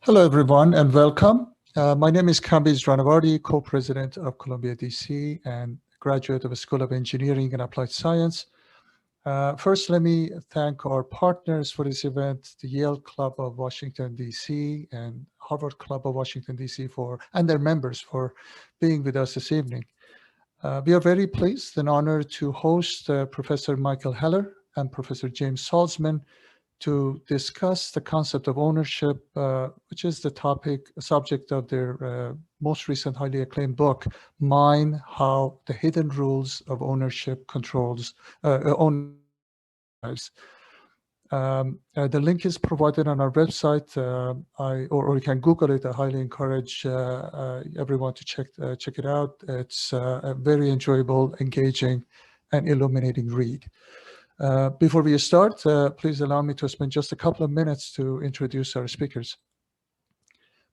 Hello, everyone, and welcome. My name is Kambiz Ranavardi, co-president of ColumbiaDC and graduate of the School of Engineering and Applied Science. First, let me thank our partners for this event, the Yale Club of Washington, D.C. and Harvard Club of Washington, D.C. and their members for being with us this evening. We are very pleased and honored to host Professor Michael Heller and Professor James Salzman to discuss the concept of ownership, which is the subject of their most recent highly acclaimed book, Mine: How the Hidden Rules of Ownership Controls Own Lives. The link is provided on our website, or you can Google it. I highly encourage everyone to check it out. It's a very enjoyable, engaging, and illuminating read. Before we start, please allow me to spend just a couple of minutes to introduce our speakers.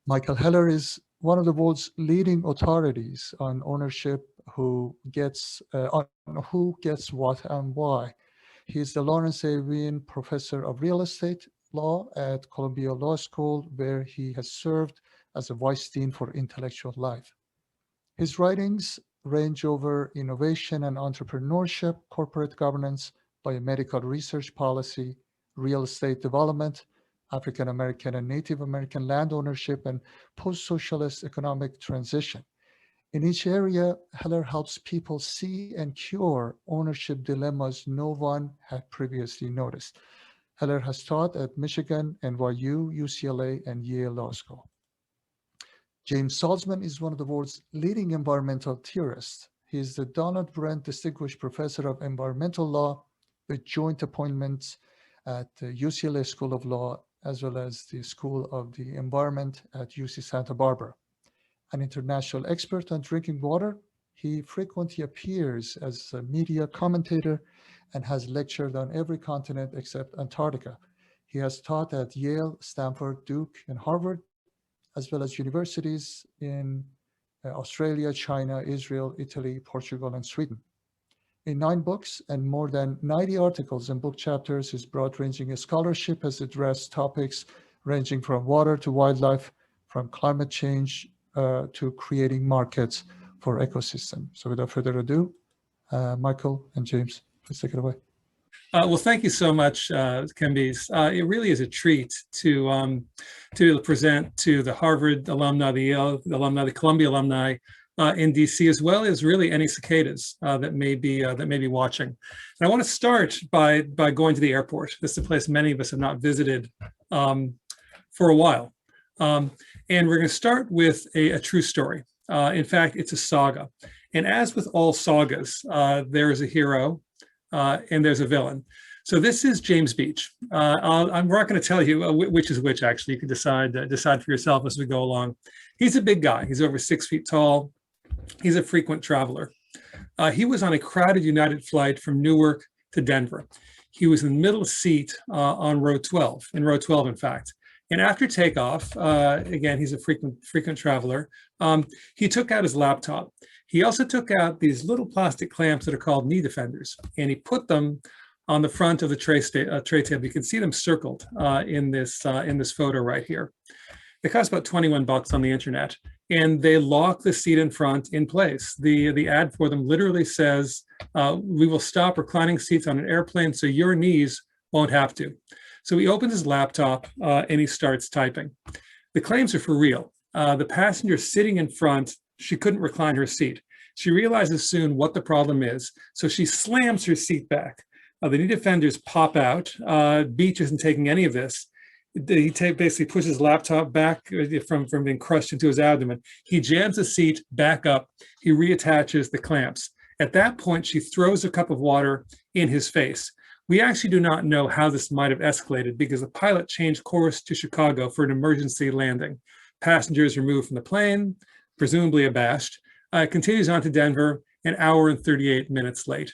Michael Heller is one of the world's leading authorities on ownership, who gets what and why. He is the Lawrence A. Wien Professor of Real Estate Law at Columbia Law School, where he has served as a Vice Dean for Intellectual Life. His writings range over innovation and entrepreneurship, corporate governance, biomedical research policy, real estate development, African American and Native American land ownership, and post-socialist economic transition. In each area, Heller helps people see and cure ownership dilemmas no one had previously noticed. Heller has taught at Michigan, NYU, UCLA, and Yale Law School. James Salzman is one of the world's leading environmental theorists. He is the Donald Bren Distinguished Professor of Environmental Law with joint appointments at the UCLA School of Law, as well as the School of the Environment at UC Santa Barbara. An international expert on drinking water, he frequently appears as a media commentator and has lectured on every continent except Antarctica. He has taught at Yale, Stanford, Duke, and Harvard, as well as universities in Australia, China, Israel, Italy, Portugal, and Sweden. In 9 books and more than 90 articles and book chapters, his broad-ranging scholarship has addressed topics ranging from water to wildlife, from climate change to creating markets for ecosystems. So without further ado, Michael and James, please take it away. Well, thank you so much, Kambiz. It really is a treat to be able to present to the Harvard alumni, the Yale alumni, the Columbia alumni in DC, as well as really any cicadas that may be watching. And I want to start by going to the airport. This is a place many of us have not visited for a while, and we're going to start with a true story. In fact, it's a saga, and as with all sagas, there is a hero. And there's a villain. So this is James Beach. I'm not going to tell you which is which, actually. You can decide for yourself as we go along. He's a big guy. He's over 6 feet tall. He's a frequent traveler. He was on a crowded United flight from Newark to Denver. He was in the middle seat on row 12, in fact. And after takeoff, again, he's a frequent traveler, he took out his laptop. He also took out these little plastic clamps that are called knee defenders, and he put them on the front of the tray table. You can see them circled in this photo right here. They cost about $21 on the internet, and they lock the seat in front in place. The ad for them literally says, "We will stop reclining seats on an airplane so your knees won't have to." So he opens his laptop and he starts typing. The claims are for real. The passenger sitting in front, she couldn't recline her seat. She realizes soon what the problem is, so she slams her seat back. The knee defenders pop out. Beach isn't taking any of this. He basically pushes his laptop back from being crushed into his abdomen. He jams the seat back up. He reattaches the clamps. At that point, she throws a cup of water in his face. We actually do not know how this might have escalated because the pilot changed course to Chicago for an emergency landing. Passengers removed from the plane, presumably abashed. Continues on to Denver, an hour and 38 minutes late.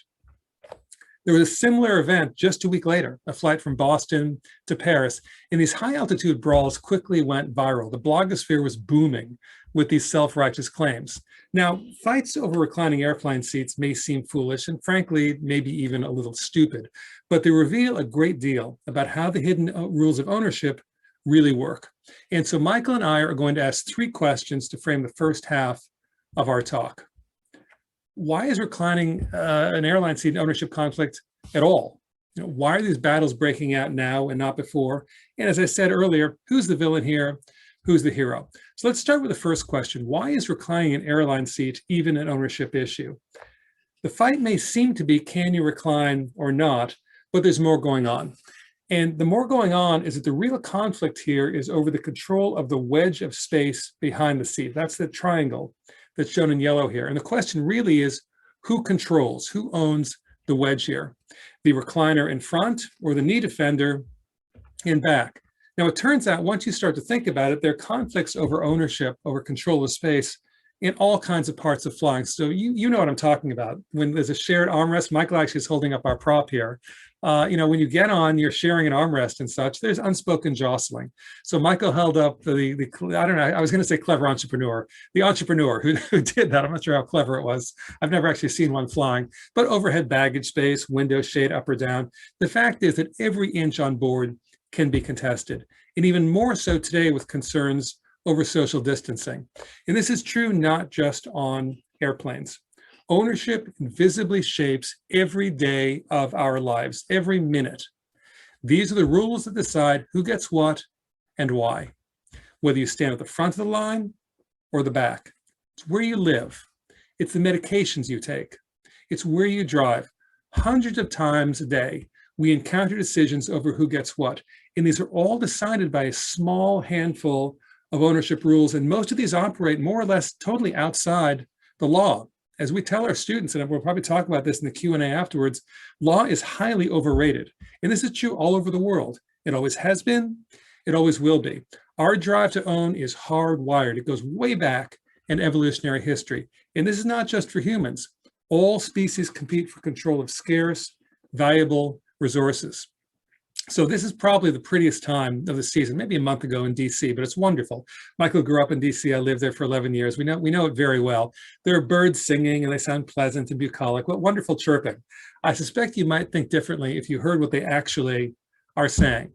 There was a similar event just a week later, a flight from Boston to Paris, and these high-altitude brawls quickly went viral. The blogosphere was booming with these self-righteous claims. Now, fights over reclining airplane seats may seem foolish and frankly, maybe even a little stupid, but they reveal a great deal about how the hidden rules of ownership really work? And so Michael and I are going to ask 3 questions to frame the first half of our talk. Why is reclining an airline seat an ownership conflict at all? Why are these battles breaking out now and not before? And as I said earlier, who's the villain here? Who's the hero? So let's start with the first question. Why is reclining an airline seat even an ownership issue? The fight may seem to be, can you recline or not, but there's more going on. And the more going on is that the real conflict here is over the control of the wedge of space behind the seat. That's the triangle that's shown in yellow here. And the question really is, who controls, who owns the wedge here? The recliner in front or the knee defender in back? Now, it turns out once you start to think about it, there are conflicts over ownership, over control of space in all kinds of parts of flying. So you know what I'm talking about. When there's a shared armrest, Michael actually is holding up our prop here. When you get on, you're sharing an armrest and such, there's unspoken jostling. So Michael held up the I don't know, I was going to say clever entrepreneur, the entrepreneur who did that. I'm not sure how clever it was. I've never actually seen one flying, but overhead baggage space, window shade up or down. The fact is that every inch on board can be contested, and even more so today with concerns over social distancing. And this is true not just on airplanes. Ownership visibly shapes every day of our lives, every minute. These are the rules that decide who gets what and why. Whether you stand at the front of the line or the back. It's where you live. It's the medications you take. It's where you drive. Hundreds of times a day, we encounter decisions over who gets what. And these are all decided by a small handful of ownership rules. And most of these operate more or less totally outside the law. As we tell our students, and we'll probably talk about this in the Q&A afterwards, law is highly overrated. And this is true all over the world. It always has been, it always will be. Our drive to own is hardwired. It goes way back in evolutionary history. And this is not just for humans. All species compete for control of scarce, valuable resources. So this is probably the prettiest time of the season, maybe a month ago in DC, but it's wonderful. Michael grew up in DC. I lived there for 11 years. We know it very well. There are birds singing and they sound pleasant and bucolic. What wonderful chirping. I suspect you might think differently if you heard what they actually are saying.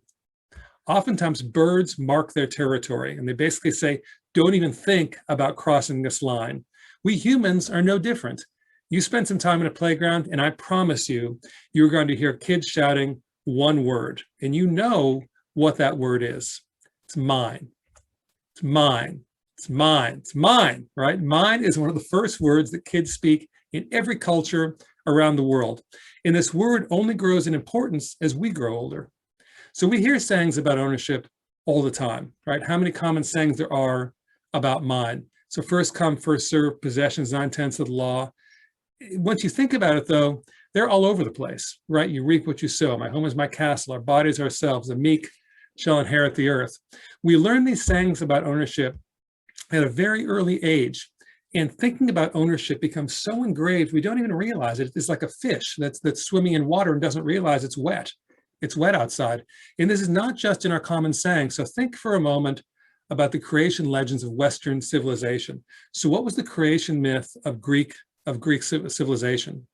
Oftentimes birds mark their territory and they basically say, don't even think about crossing this line. We humans are no different. You spend some time in a playground and I promise you, you're going to hear kids shouting, one word, and you know what that word is. It's mine. It's mine. It's mine. It's mine, right? Mine is one of the first words that kids speak in every culture around the world. And this word only grows in importance as we grow older. So we hear sayings about ownership all the time, right? How many common sayings there are about mine? So first come, first serve, possessions, 9/10 of the law. Once you think about it, though, they're all over the place, right? You reap what you sow. My home is my castle. Our bodies ourselves. The meek shall inherit the earth. We learn these sayings about ownership at a very early age. And thinking about ownership becomes so engraved, we don't even realize it. It's like a fish that's swimming in water and doesn't realize it's wet. It's wet outside. And this is not just in our common sayings. So think for a moment about the creation legends of Western civilization. So what was the creation myth of Greek civilization?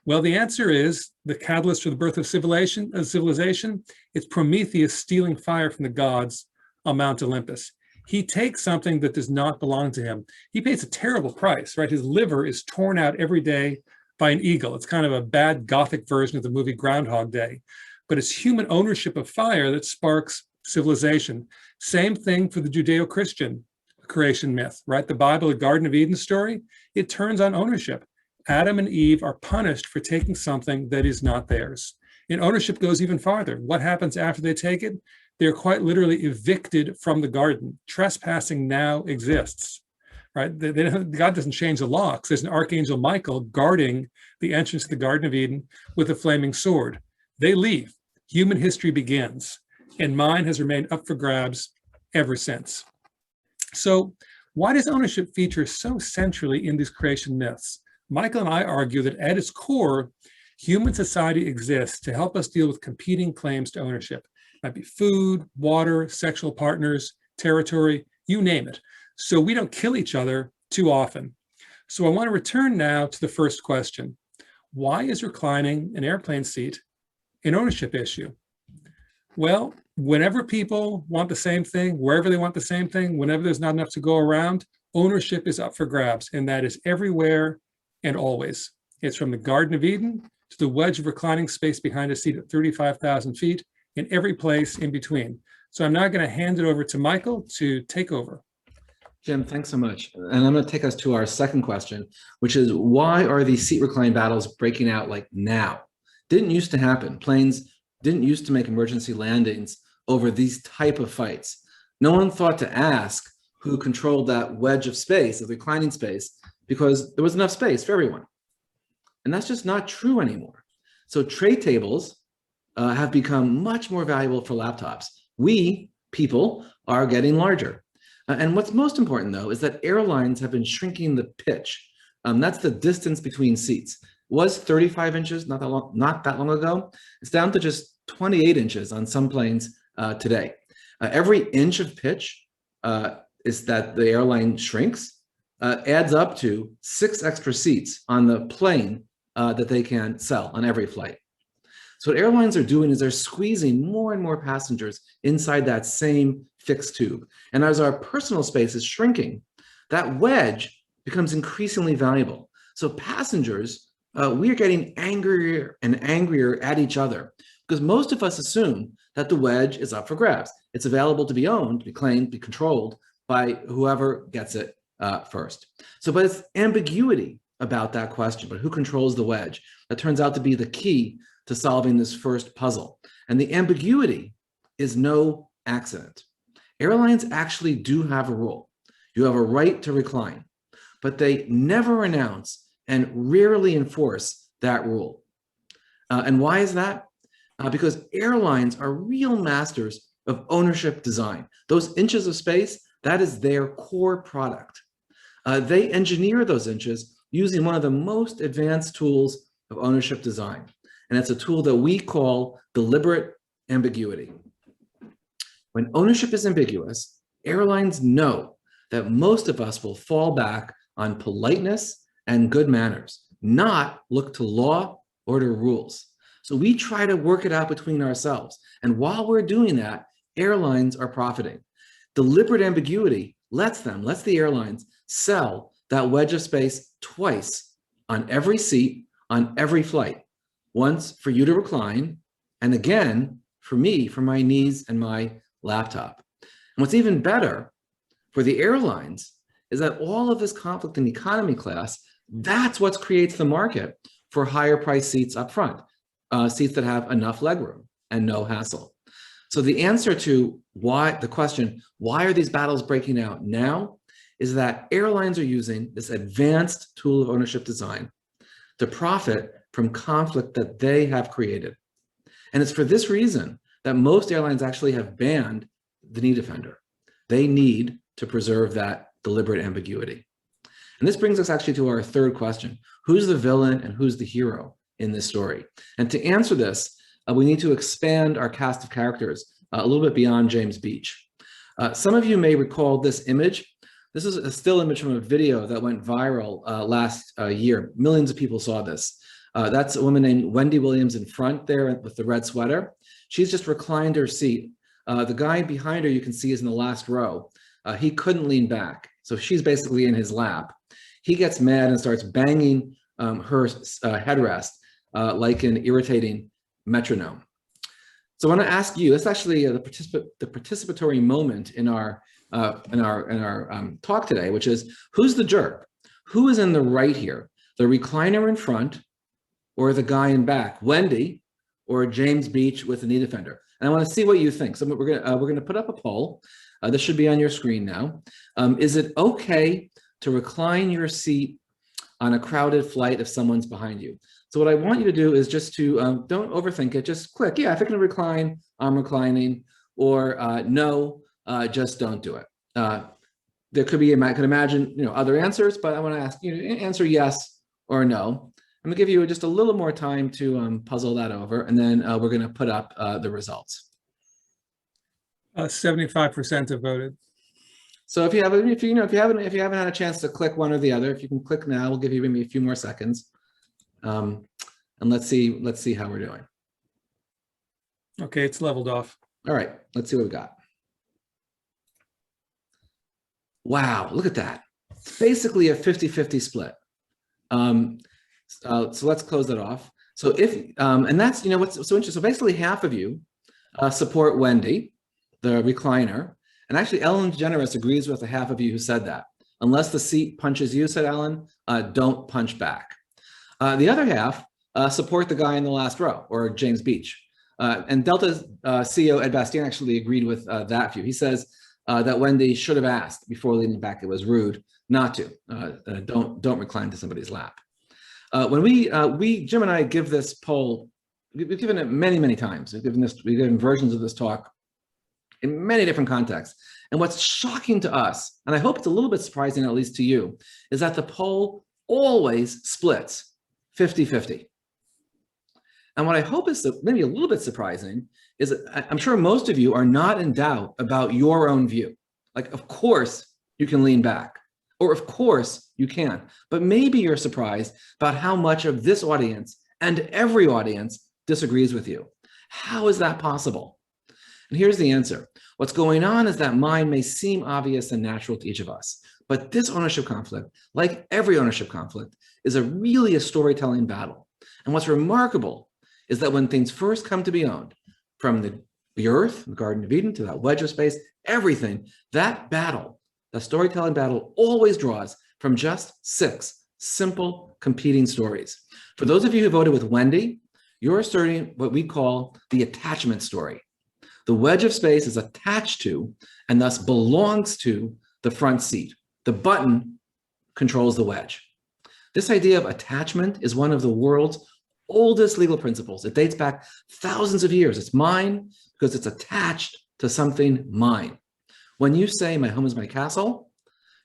Well, the answer is the catalyst for the birth of civilization. It's Prometheus stealing fire from the gods on Mount Olympus. He takes something that does not belong to him. He pays a terrible price, right? His liver is torn out every day by an eagle. It's kind of a bad Gothic version of the movie Groundhog Day. But it's human ownership of fire that sparks civilization. Same thing for the Judeo-Christian creation myth, right? The Bible, the Garden of Eden story, it turns on ownership. Adam and Eve are punished for taking something that is not theirs. And ownership goes even farther. What happens after they take it? They're quite literally evicted from the garden. Trespassing now exists, right? God doesn't change the law because there's an Archangel Michael guarding the entrance to the Garden of Eden with a flaming sword. They leave. Human history begins. And mine has remained up for grabs ever since. So why does ownership feature so centrally in these creation myths? Michael and I argue that at its core, human society exists to help us deal with competing claims to ownership. It might be food, water, sexual partners, territory, you name it. So we don't kill each other too often. So I want to return now to the first question. Why is reclining an airplane seat an ownership issue? Well, whenever people want the same thing, wherever they want the same thing, whenever there's not enough to go around, ownership is up for grabs, and that is everywhere and always. It's from the Garden of Eden to the wedge of reclining space behind a seat at 35,000 feet, in every place in between. So I'm now going to hand it over to Michael to take over. Jim, thanks so much. And I'm going to take us to our second question, which is, why are these seat recline battles breaking out like now? Didn't used to happen. Planes didn't used to make emergency landings over these type of fights. No one thought to ask who controlled that wedge of space, of reclining space, because there was enough space for everyone. And that's just not true anymore. So tray tables have become much more valuable for laptops. We, people, are getting larger. And what's most important, though, is that airlines have been shrinking the pitch. That's the distance between seats. It was 35 inches not that long ago. It's down to just 28 inches on some planes today. Every inch of pitch is that the airline shrinks adds up to 6 extra seats on the plane that they can sell on every flight. So what airlines are doing is they're squeezing more and more passengers inside that same fixed tube. And as our personal space is shrinking, that wedge becomes increasingly valuable. So passengers, we are getting angrier and angrier at each other because most of us assume that the wedge is up for grabs. It's available to be owned, to be claimed, be controlled by whoever gets it first. So, but it's ambiguity about that question, but who controls the wedge? That turns out to be the key to solving this first puzzle. And the ambiguity is no accident. Airlines actually do have a rule. You have a right to recline, but they never announce and rarely enforce that rule. And why is that? Because airlines are real masters of ownership design. Those inches of space, that is their core product. They engineer those inches using one of the most advanced tools of ownership design. And it's a tool that we call deliberate ambiguity. When ownership is ambiguous, airlines know that most of us will fall back on politeness and good manners, not look to law or to rules. So we try to work it out between ourselves. And while we're doing that, airlines are profiting. Deliberate ambiguity lets the airlines sell that wedge of space twice on every seat, on every flight. Once for you to recline, and again, for me, for my knees and my laptop. And what's even better for the airlines is that all of this conflict in economy class, that's what creates the market for higher price seats up front, seats that have enough legroom and no hassle. So the answer to the question, why are these battles breaking out now, is that airlines are using this advanced tool of ownership design to profit from conflict that they have created. And it's for this reason that most airlines actually have banned the knee defender. They need to preserve that deliberate ambiguity. And this brings us actually to our third question. Who's the villain and who's the hero in this story? And to answer this, we need to expand our cast of characters a little bit beyond James Beach. Some of you may recall this image. This is a still image from a video that went viral last year. Millions of people saw this. That's a woman named Wendy Williams in front there with the red sweater. She's just reclined her seat. The guy behind her you can see is in the last row. He couldn't lean back, so she's basically in his lap. He gets mad and starts banging her headrest like an irritating metronome. So I want to ask you, it's actually the participatory moment in our talk today, which is, who's the jerk? Who is in the right here? The recliner in front or the guy in back? Wendy or James Beach with the knee defender? And I want to see what you think. So we're going to put up a poll. This should be on your screen now. Is it okay to recline your seat on a crowded flight if someone's behind you? So what I want you to do is just to, don't overthink it, just click, yeah, if I can recline, I'm reclining, or no, just don't do it. There could be, I could imagine, other answers, but I want to ask you to answer yes or no. I'm gonna give you just a little more time to puzzle that over, and then we're gonna put up the results. 75% have voted. So if you haven't had a chance to click one or the other, if you can click now, we'll give you maybe a few more seconds, and let's see how we're doing. Okay, it's leveled off. All right, let's see what we got. Wow, look at that. It's basically a 50-50 split. So let's close that off. So if, and that's, you know, what's so interesting. So basically half of you support Wendy, the recliner. And actually Ellen DeGeneres agrees with the half of you who said that. Unless the seat punches you, said Ellen, don't punch back. The other half support the guy in the last row, or James Beach. And Delta's CEO Ed Bastian actually agreed with that view. He says that Wendy should have asked before leaning back. It was rude not to. Don't recline to somebody's lap. When Jim and I give this poll, we've given it many, many times. We've given versions of this talk in many different contexts. And what's shocking to us, and I hope it's a little bit surprising, at least to you, is that the poll always splits 50-50. And what I hope is maybe a little bit surprising is that I'm sure most of you are not in doubt about your own view. Like, of course, you can lean back, or of course you can, but maybe you're surprised about how much of this audience and every audience disagrees with you. How is that possible? And here's the answer. What's going on is that mine may seem obvious and natural to each of us, but this ownership conflict, like every ownership conflict, is really a storytelling battle. And what's remarkable is that when things first come to be owned, from the earth, the Garden of Eden, to that wedge of space, everything, that battle, the storytelling battle, always draws from just 6 simple competing stories. For those of you who voted with Wendy, you're asserting what we call the attachment story. The wedge of space is attached to, and thus belongs to, the front seat. The button controls the wedge. This idea of attachment is one of the world's oldest legal principles. It dates back thousands of years. It's mine because it's attached to something mine. When you say my home is my castle,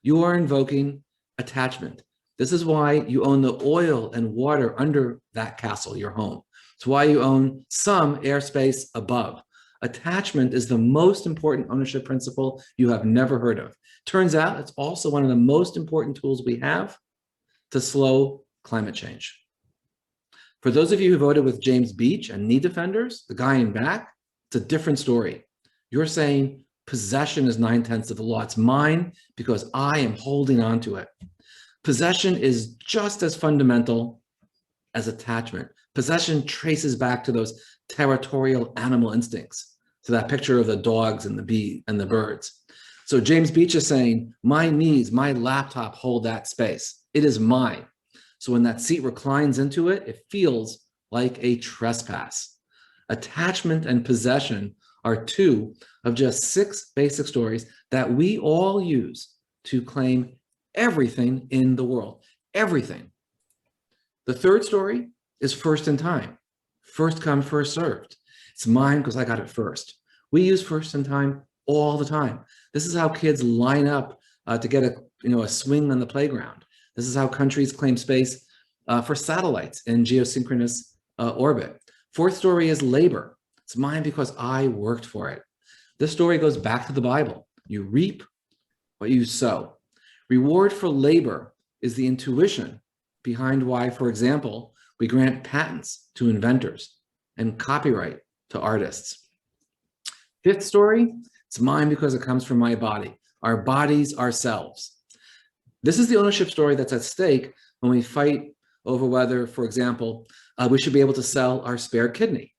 you are invoking attachment. This is why you own the oil and water under that castle, your home. It's why you own some airspace above. Attachment is the most important ownership principle you have never heard of. Turns out it's also one of the most important tools we have to slow climate change. For those of you who voted with James Beach and Knee Defenders, the guy in back, it's a different story. You're saying possession is 9/10 of the law. It's mine because I am holding on to it. Possession is just as fundamental as attachment. Possession traces back to those territorial animal instincts, to that picture of the dogs and the bee and the birds. So James Beach is saying, my knees, my laptop hold that space. It is mine. So when that seat reclines into it, it feels like a trespass. Attachment and possession are 2 of just 6 basic stories that we all use to claim everything in the world, everything. The third story is first in time, first come, first served. It's mine because I got it first. We use first in time all the time. This is how kids line up to get a swing on the playground. This is how countries claim space for satellites in geosynchronous orbit. Fourth story is labor. It's mine because I worked for it. This story goes back to the Bible. You reap what you sow. Reward for labor is the intuition behind why, for example, we grant patents to inventors and copyright to artists. Fifth story, it's mine because it comes from my body. Our bodies, ourselves. This is the ownership story that's at stake when we fight over whether, for example, we should be able to sell our spare kidney,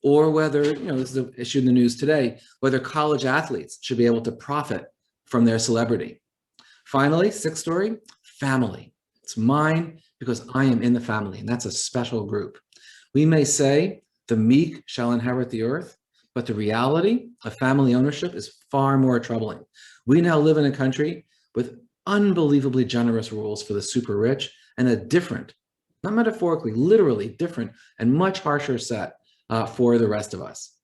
or whether, this is an issue in the news today, whether college athletes should be able to profit from their celebrity. Finally, sixth story, family. It's mine because I am in the family, and that's a special group. We may say the meek shall inherit the earth, but the reality of family ownership is far more troubling. We now live in a country with unbelievably generous rules for the super rich and a different, not metaphorically, literally different and much harsher set for the rest of us.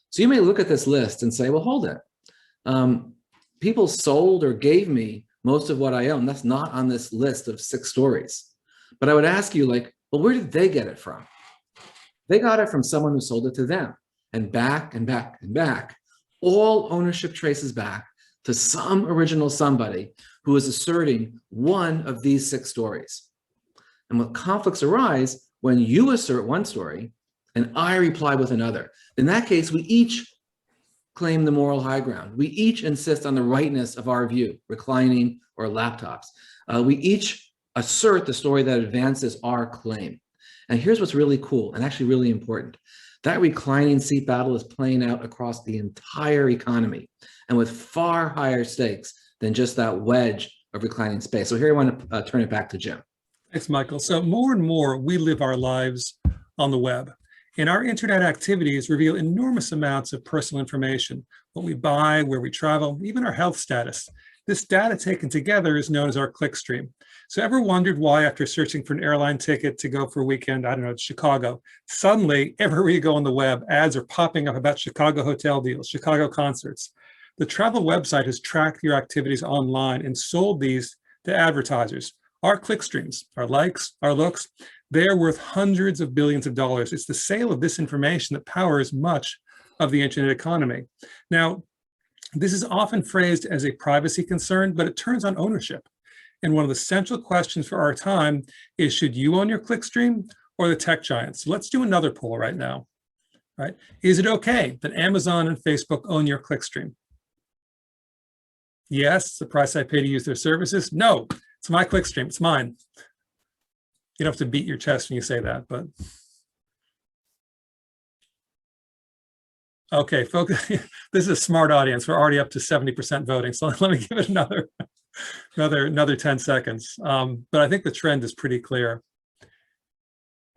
So you may look at this list and say, well, hold it. People sold or gave me most of what I own. That's not on this list of 6 stories. But I would ask you, well, where did they get it from? They got it from someone who sold it to them, and back and back and back. All ownership traces back to some original somebody who is asserting one of these 6 stories. And what conflicts arise when you assert one story and I reply with another. In that case, we each claim the moral high ground. We each insist on the rightness of our view, reclining or laptops. We each assert the story that advances our claim. And here's what's really cool and actually really important. That reclining seat battle is playing out across the entire economy and with far higher stakes than just that wedge of reclining space. So here I want to turn it back to Jim. Thanks, Michael. So more and more, we live our lives on the web. And our internet activities reveal enormous amounts of personal information, what we buy, where we travel, even our health status. This data taken together is known as our clickstream. So ever wondered why after searching for an airline ticket to go for a weekend, I don't know, to Chicago, suddenly everywhere you go on the web, ads are popping up about Chicago hotel deals, Chicago concerts. The travel website has tracked your activities online and sold these to advertisers. Our clickstreams, our likes, our looks, they're worth hundreds of billions of dollars. It's the sale of this information that powers much of the internet economy. Now, this is often phrased as a privacy concern, but it turns on ownership. And one of the central questions for our time is, should you own your clickstream or the tech giants? So let's do another poll right now, right? Is it okay that Amazon and Facebook own your clickstream? Yes, the price I pay to use their services. No, it's my clickstream, it's mine. You don't have to beat your chest when you say that, but. Okay, folks, this is a smart audience. We're already up to 70% voting. So let me give it another 10 seconds. But I think the trend is pretty clear.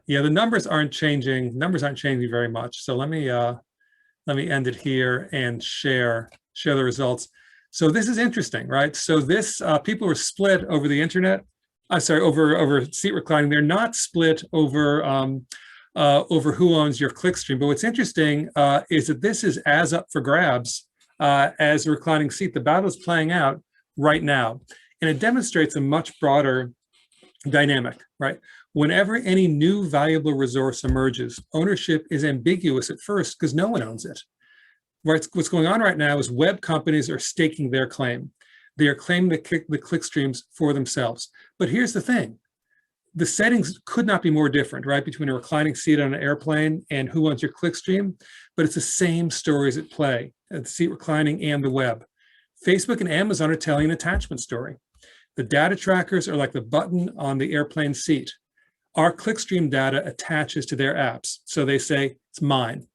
Yeah, the numbers aren't changing. Numbers aren't changing very much. So let me end it here and share the results. So this is interesting, right? So this people were split over the internet. Over seat reclining. They're not split over who owns your clickstream. But what's interesting is that this is as up for grabs as a reclining seat. The battle is playing out right now, and it demonstrates a much broader dynamic, right? Whenever any new valuable resource emerges, ownership is ambiguous at first because no one owns it. Right? What's going on right now is web companies are staking their claim. They are claiming the clickstreams for themselves. But here's the thing. The settings could not be more different, right, between a reclining seat on an airplane and who owns your clickstream, but it's the same stories at play, the seat reclining and the web. Facebook and Amazon are telling an attachment story. The data trackers are like the button on the airplane seat. Our clickstream data attaches to their apps, so they say, it's mine.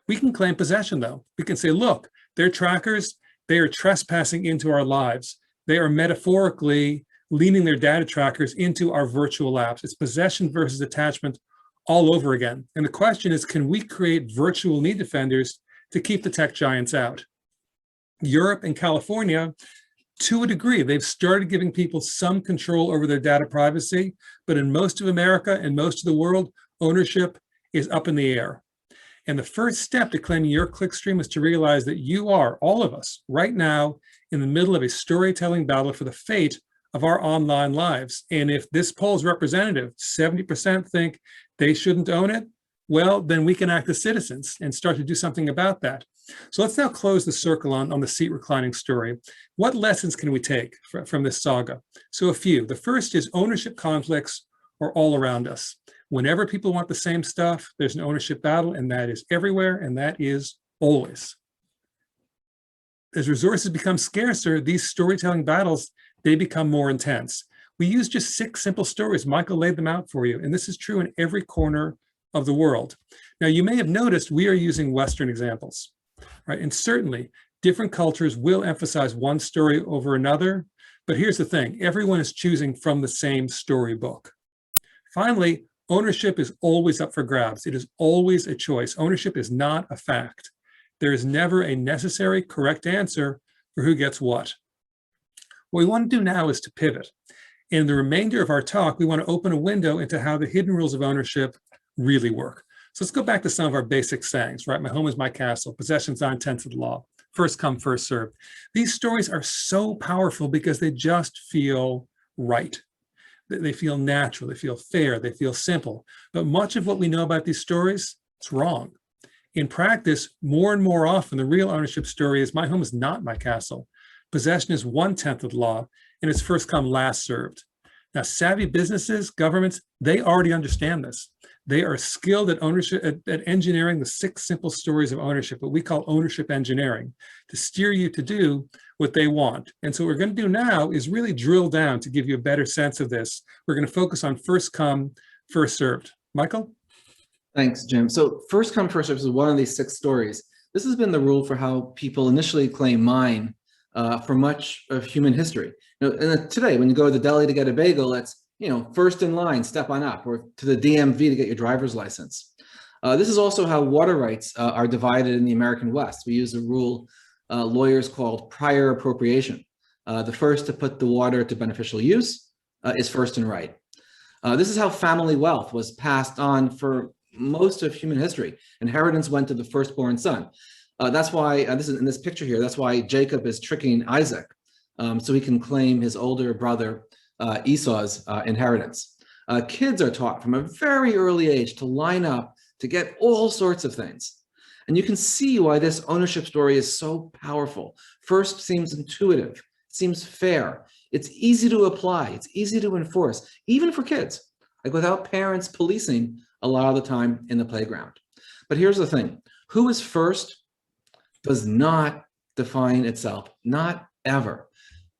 We can claim possession, though. We can say, look, they're trackers, they are trespassing into our lives. They are metaphorically leaning their data trackers into our virtual apps. It's possession versus attachment all over again. And the question is, can we create virtual need defenders to keep the tech giants out? Europe and California, to a degree, they've started giving people some control over their data privacy, but in most of America and most of the world, ownership is up in the air. And the first step to claiming your clickstream is to realize that you are, all of us, right now, in the middle of a storytelling battle for the fate of our online lives. And if this poll is representative, 70% think they shouldn't own it, well, then we can act as citizens and start to do something about that. So let's now close the circle on the seat reclining story. What lessons can we take from this saga? So a few. The first is ownership conflicts are all around us. Whenever people want the same stuff, there's an ownership battle, and that is everywhere, and that is always. As resources become scarcer, these storytelling battles, they become more intense. We use just 6 simple stories. Michael laid them out for you, and this is true in every corner of the world. Now, you may have noticed we are using Western examples, right? And certainly, different cultures will emphasize one story over another, but here's the thing. Everyone is choosing from the same storybook. Finally, ownership is always up for grabs. It is always a choice. Ownership is not a fact. There is never a necessary correct answer for who gets what. What we want to do now is to pivot. In the remainder of our talk, we want to open a window into how the hidden rules of ownership really work. So let's go back to some of our basic sayings, right? My home is my castle. Possession's 9/10 of the law. First come, first served. These stories are so powerful because they just feel right. They feel natural, they feel fair, they feel simple. But much of what we know about these stories, it's wrong. In practice, more and more often, the real ownership story is my home is not my castle. Possession is 1/10 of the law, and it's first come, last served. Now, savvy businesses, governments, they already understand this. They are skilled at ownership, at engineering the 6 simple stories of ownership, what we call ownership engineering, to steer you to do what they want. And so what we're going to do now is really drill down to give you a better sense of this. We're going to focus on first come, first served. Michael? Thanks, Jim. So first come, first served is one of these 6 stories. This has been the rule for how people initially claim mine for much of human history. And today, when you go to the deli to get a bagel, it's, first in line, step on up, or to the DMV to get your driver's license. This is also how water rights are divided in the American West. We use a rule lawyers called prior appropriation. The first to put the water to beneficial use is first in right. This is how family wealth was passed on for most of human history. Inheritance went to the firstborn son. That's why, this is in this picture here, that's why Jacob is tricking Isaac so he can claim his older brother Esau's inheritance. Kids are taught from a very early age to line up to get all sorts of things. And you can see why this ownership story is so powerful. First seems intuitive, seems fair. It's easy to apply, it's easy to enforce, even for kids, like without parents policing a lot of the time in the playground. But here's the thing, who is first does not define itself, not ever.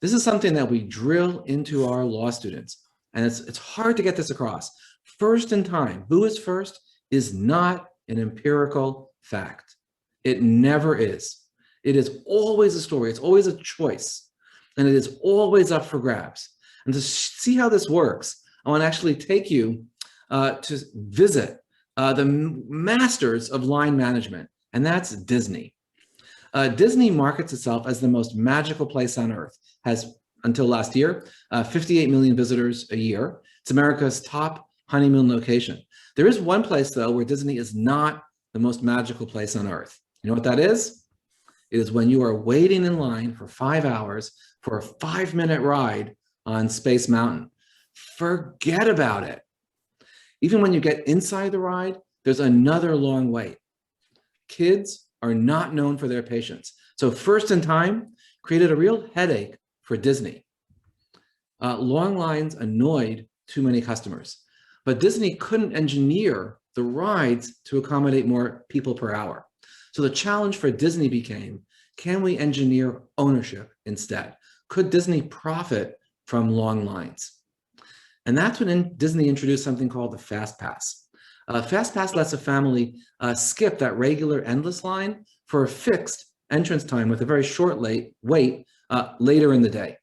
This is something that we drill into our law students, and it's hard to get this across. First in time, who is first is not an empirical fact. It never is. It is always a story, it's always a choice, and it is always up for grabs. And to see how this works, I want to actually take you to visit the masters of line management, and that's Disney. Disney markets itself as the most magical place on earth, has until last year, 58 million visitors a year. It's America's top honeymoon location. There is one place though where Disney is not the most magical place on earth. You know what that is? It is when you are waiting in line for 5 hours for a 5-minute ride on Space Mountain. Forget about it. Even when you get inside the ride, there's another long wait. Kids are not known for their patience. So first in time created a real headache for Disney. Long lines annoyed too many customers, but Disney couldn't engineer the rides to accommodate more people per hour. So the challenge for Disney became, can we engineer ownership instead? Could Disney profit from long lines? And that's when Disney introduced something called the Fast Pass. Fast Pass lets a family skip that regular endless line for a fixed entrance time with a very short wait later in the day.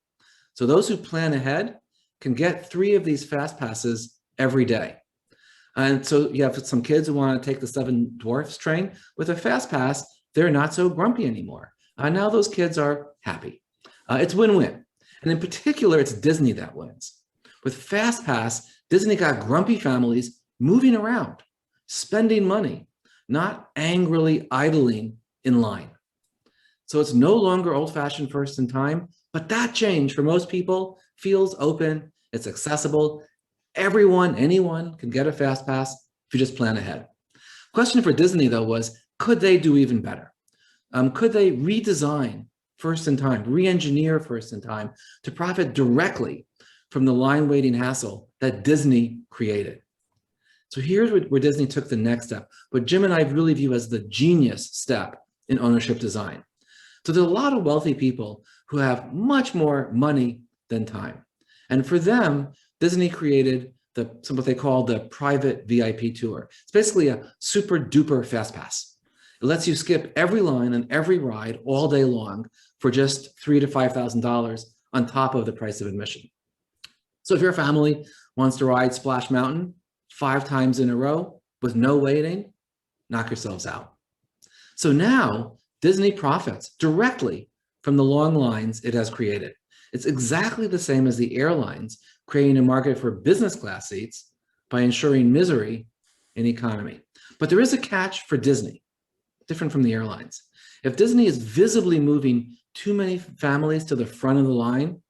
So those who plan ahead can get 3 of these Fast Passes every day. And so you have some kids who want to take the 7 Dwarfs train. With a Fast Pass, they're not so grumpy anymore. Now those kids are happy. It's win-win. And in particular, it's Disney that wins. With Fast Pass, Disney got grumpy families moving around, spending money, not angrily idling in line. So it's no longer old-fashioned first in time, but that change for most people feels open, it's accessible. Everyone, anyone can get a Fast Pass if you just plan ahead. Question for Disney though was, could they do even better? Could they redesign first in time, re-engineer first in time to profit directly from the line waiting hassle that Disney created? So here's where Disney took the next step, what Jim and I really view as the genius step in ownership design. So there's a lot of wealthy people who have much more money than time. And for them, Disney created what they call the private VIP tour. It's basically a super duper Fast Pass. It lets you skip every line and every ride all day long for just $3,000 to $5,000 on top of the price of admission. So if your family wants to ride Splash Mountain 5 times in a row with no waiting, knock yourselves out. So now Disney profits directly from the long lines it has created. It's exactly the same as the airlines creating a market for business class seats by ensuring misery in economy. But there is a catch for Disney, different from the airlines. If Disney is visibly moving too many families to the front of the line,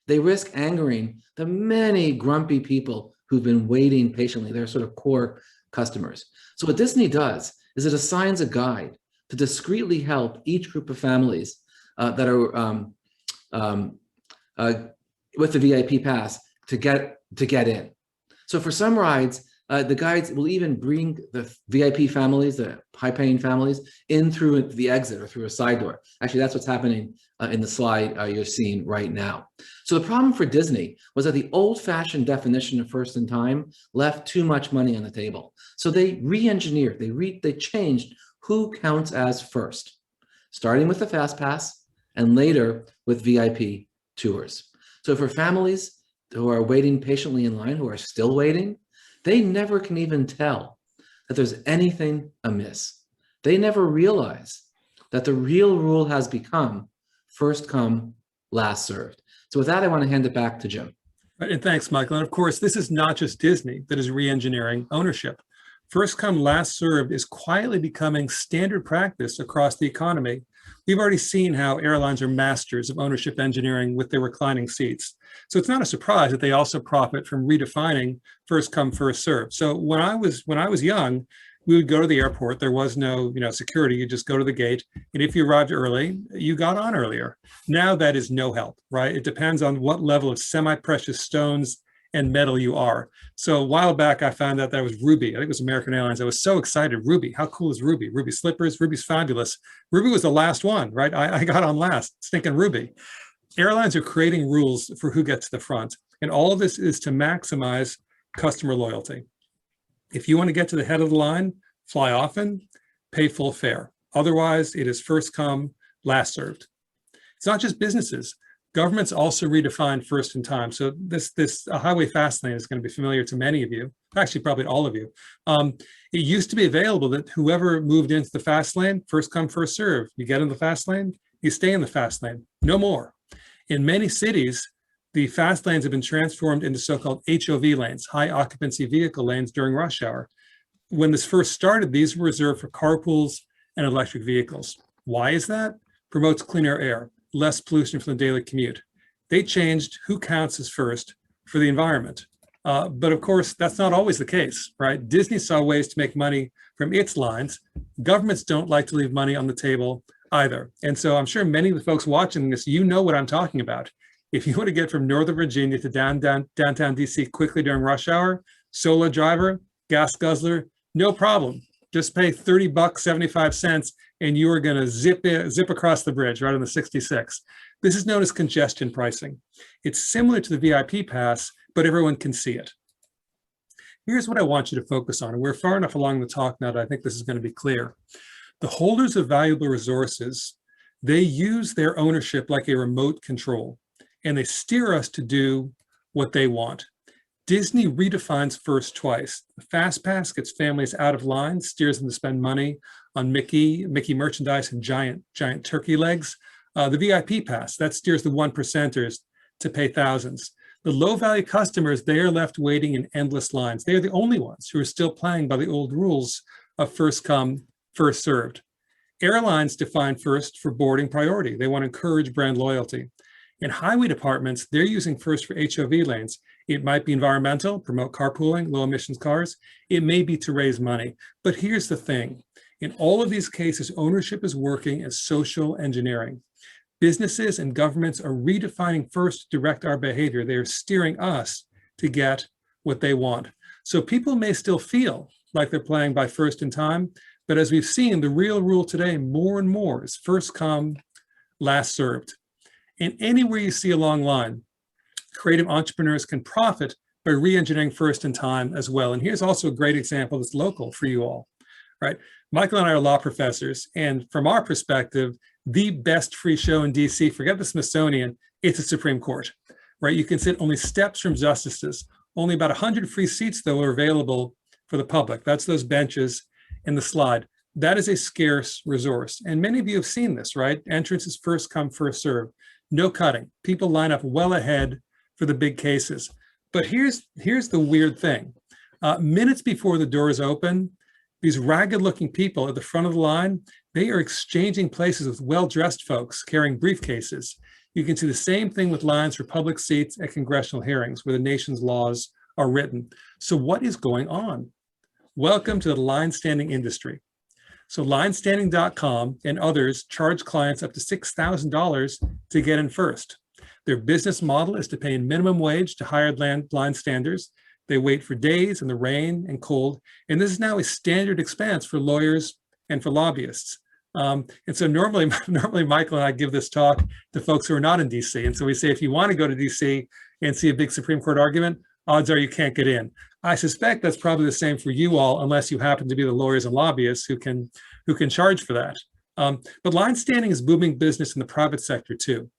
they risk angering the many grumpy people who've been waiting patiently. They're sort of core customers. So what Disney does is it assigns a guide to discreetly help each group of families that are with the VIP pass to get in. So for some rides, The guides will even bring the VIP families, the high-paying families, in through the exit or through a side door. Actually, that's what's happening in the slide you're seeing right now. So the problem for Disney was that the old-fashioned definition of first in time left too much money on the table. So they re-engineered, they changed who counts as first, starting with the Fast Pass and later with VIP tours. So for families who are waiting patiently in line, who are still waiting, they never can even tell that there's anything amiss. They never realize that the real rule has become first come, last served. So with that, I want to hand it back to Jim. Right, and thanks, Michael. And of course, this is not just Disney that is re-engineering ownership. First come, last served is quietly becoming standard practice across the economy. We've already seen how airlines are masters of ownership engineering with their reclining seats. So it's not a surprise that they also profit from redefining first come, first served. So when I was young, we would go to the airport. There was no, security. You just go to the gate, and if you arrived early, you got on earlier. Now that is no help, right? It depends on what level of semi-precious stones and metal you are. So a while back, I found out that was Ruby. I think it was American Airlines. I was so excited. Ruby, how cool is Ruby? Ruby slippers, Ruby's fabulous. Ruby was the last one, right? I got on last, stinking Ruby. Airlines are creating rules for who gets to the front. And all of this is to maximize customer loyalty. If you want to get to the head of the line, fly often, pay full fare. Otherwise, it is first come, last served. It's not just businesses. Governments also redefined first in time. So this highway fast lane is going to be familiar to many of you, actually probably all of you. It used to be available that whoever moved into the fast lane, first come, first serve. You get in the fast lane, you stay in the fast lane, no more. In many cities, the fast lanes have been transformed into so-called HOV lanes, high occupancy vehicle lanes during rush hour. When this first started, these were reserved for carpools and electric vehicles. Why is that? Promotes cleaner air, less pollution from the daily commute. They changed who counts as first for the environment. But of course, that's not always the case, right? Disney saw ways to make money from its lines. Governments don't like to leave money on the table either. And so I'm sure many of the folks watching this, you know what I'm talking about. If you want to get from Northern Virginia to downtown DC quickly during rush hour, solo driver, gas guzzler, no problem. Just pay $30, 75 cents, and you are going to zip across the bridge right on the 66. This is known as congestion pricing. It's similar to the VIP pass, but everyone can see it. Here's what I want you to focus on. And we're far enough along the talk now that I think this is going to be clear. The holders of valuable resources, they use their ownership like a remote control, and they steer us to do what they want. Disney redefines first twice. The Fast Pass gets families out of line, steers them to spend money on Mickey merchandise and giant turkey legs. The VIP Pass, that steers the 1%ers to pay thousands. The low-value customers, they are left waiting in endless lines. They are the only ones who are still playing by the old rules of first come, first served. Airlines define first for boarding priority. They want to encourage brand loyalty. In highway departments, they're using first for HOV lanes. It might be environmental, promote carpooling, low emissions cars. It may be to raise money. But here's the thing. In all of these cases, ownership is working as social engineering. Businesses and governments are redefining first to direct our behavior. They are steering us to get what they want. So people may still feel like they're playing by first in time, but as we've seen, the real rule today more and more is first come, last served. And anywhere you see a long line, creative entrepreneurs can profit by re-engineering first in time as well. And here's also a great example that's local for you all, right? Michael and I are law professors, and from our perspective, the best free show in DC, forget the Smithsonian, it's the Supreme Court, right? You can sit only steps from justices. Only about 100 free seats, though, are available for the public. That's those benches in the slide. That is a scarce resource. And many of you have seen this, right? Entrance is first come, first serve. No cutting. People line up well ahead for the big cases. But here's the weird thing. Minutes before the doors open, these ragged-looking people at the front of the line, they are exchanging places with well-dressed folks carrying briefcases. You can see the same thing with lines for public seats at congressional hearings where the nation's laws are written. So what is going on? Welcome to the line standing industry. So linestanding.com and others charge clients up to $6,000 to get in first. Their business model is to pay minimum wage to hired line standers. They wait for days in the rain and cold. And this is now a standard expense for lawyers and for lobbyists. And so normally Michael and I give this talk to folks who are not in DC. And so we say, if you want to go to DC and see a big Supreme Court argument, odds are you can't get in. I suspect that's probably the same for you all, unless you happen to be the lawyers and lobbyists who can charge for that. But line standing is booming business in the private sector too.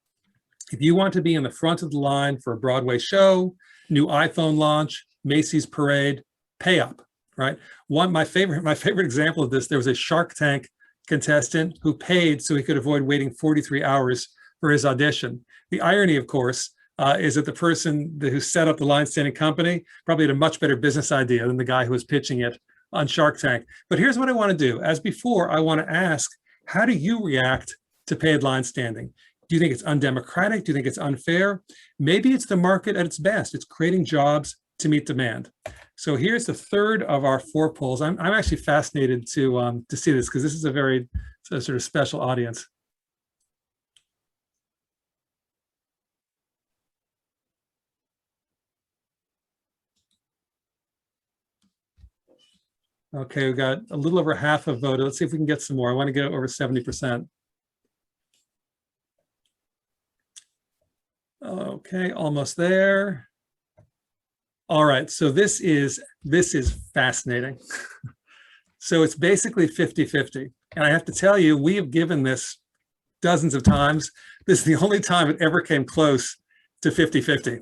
If you want to be in the front of the line for a Broadway show, new iPhone launch, Macy's parade, pay up, right? My favorite example of this, there was a Shark Tank contestant who paid so he could avoid waiting 43 hours for his audition. The irony, of course, is that the person who set up the line standing company probably had a much better business idea than the guy who was pitching it on Shark Tank. But here's what I want to do. As before, I want to ask, how do you react to paid line standing? Do you think it's undemocratic? Do you think it's unfair? Maybe it's the market at its best. It's creating jobs to meet demand. So here's the third of our 4 polls. I'm actually fascinated to see this, because this is a very sort of special audience. Okay, we've got a little over half have voted. Let's see if we can get some more. I want to get over 70%. Okay, almost there. All right, so this is fascinating. So it's basically 50-50. And I have to tell you, we have given this dozens of times. This is the only time it ever came close to 50-50,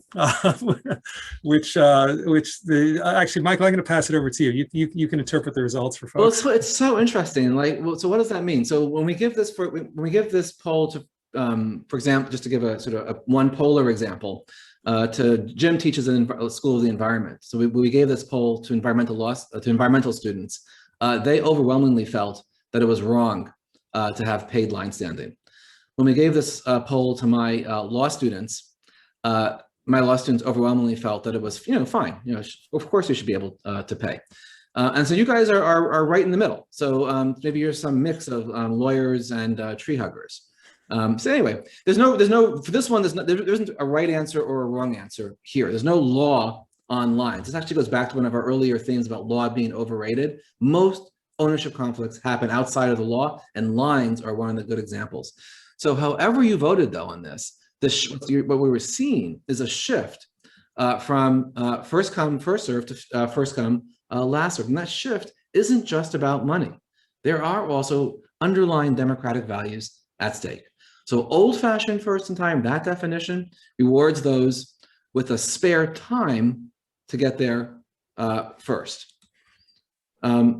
actually, Michael, I'm going to pass it over to you. You can interpret the results for folks. Well, it's so interesting. Like, well, so what does that mean? So when we give this poll to, for example, just to give a sort of one polar example, to Jim teaches in School of the Environment. So we gave this poll to environmental students. They overwhelmingly felt that it was wrong to have paid line standing. When we gave this poll to my law students overwhelmingly felt that it was, fine. Of course we should be able to pay. And so you guys are right in the middle. So maybe you're some mix of lawyers and tree huggers. So anyway, for this one, there isn't a right answer or a wrong answer here. There's no law on lines. This actually goes back to one of our earlier themes about law being overrated. Most ownership conflicts happen outside of the law, and lines are one of the good examples. So however you voted though on this, what we were seeing is a shift from first come, first served to first come, last served. And that shift isn't just about money. There are also underlying democratic values at stake. So old-fashioned first in time, that definition rewards those with a spare time to get there first.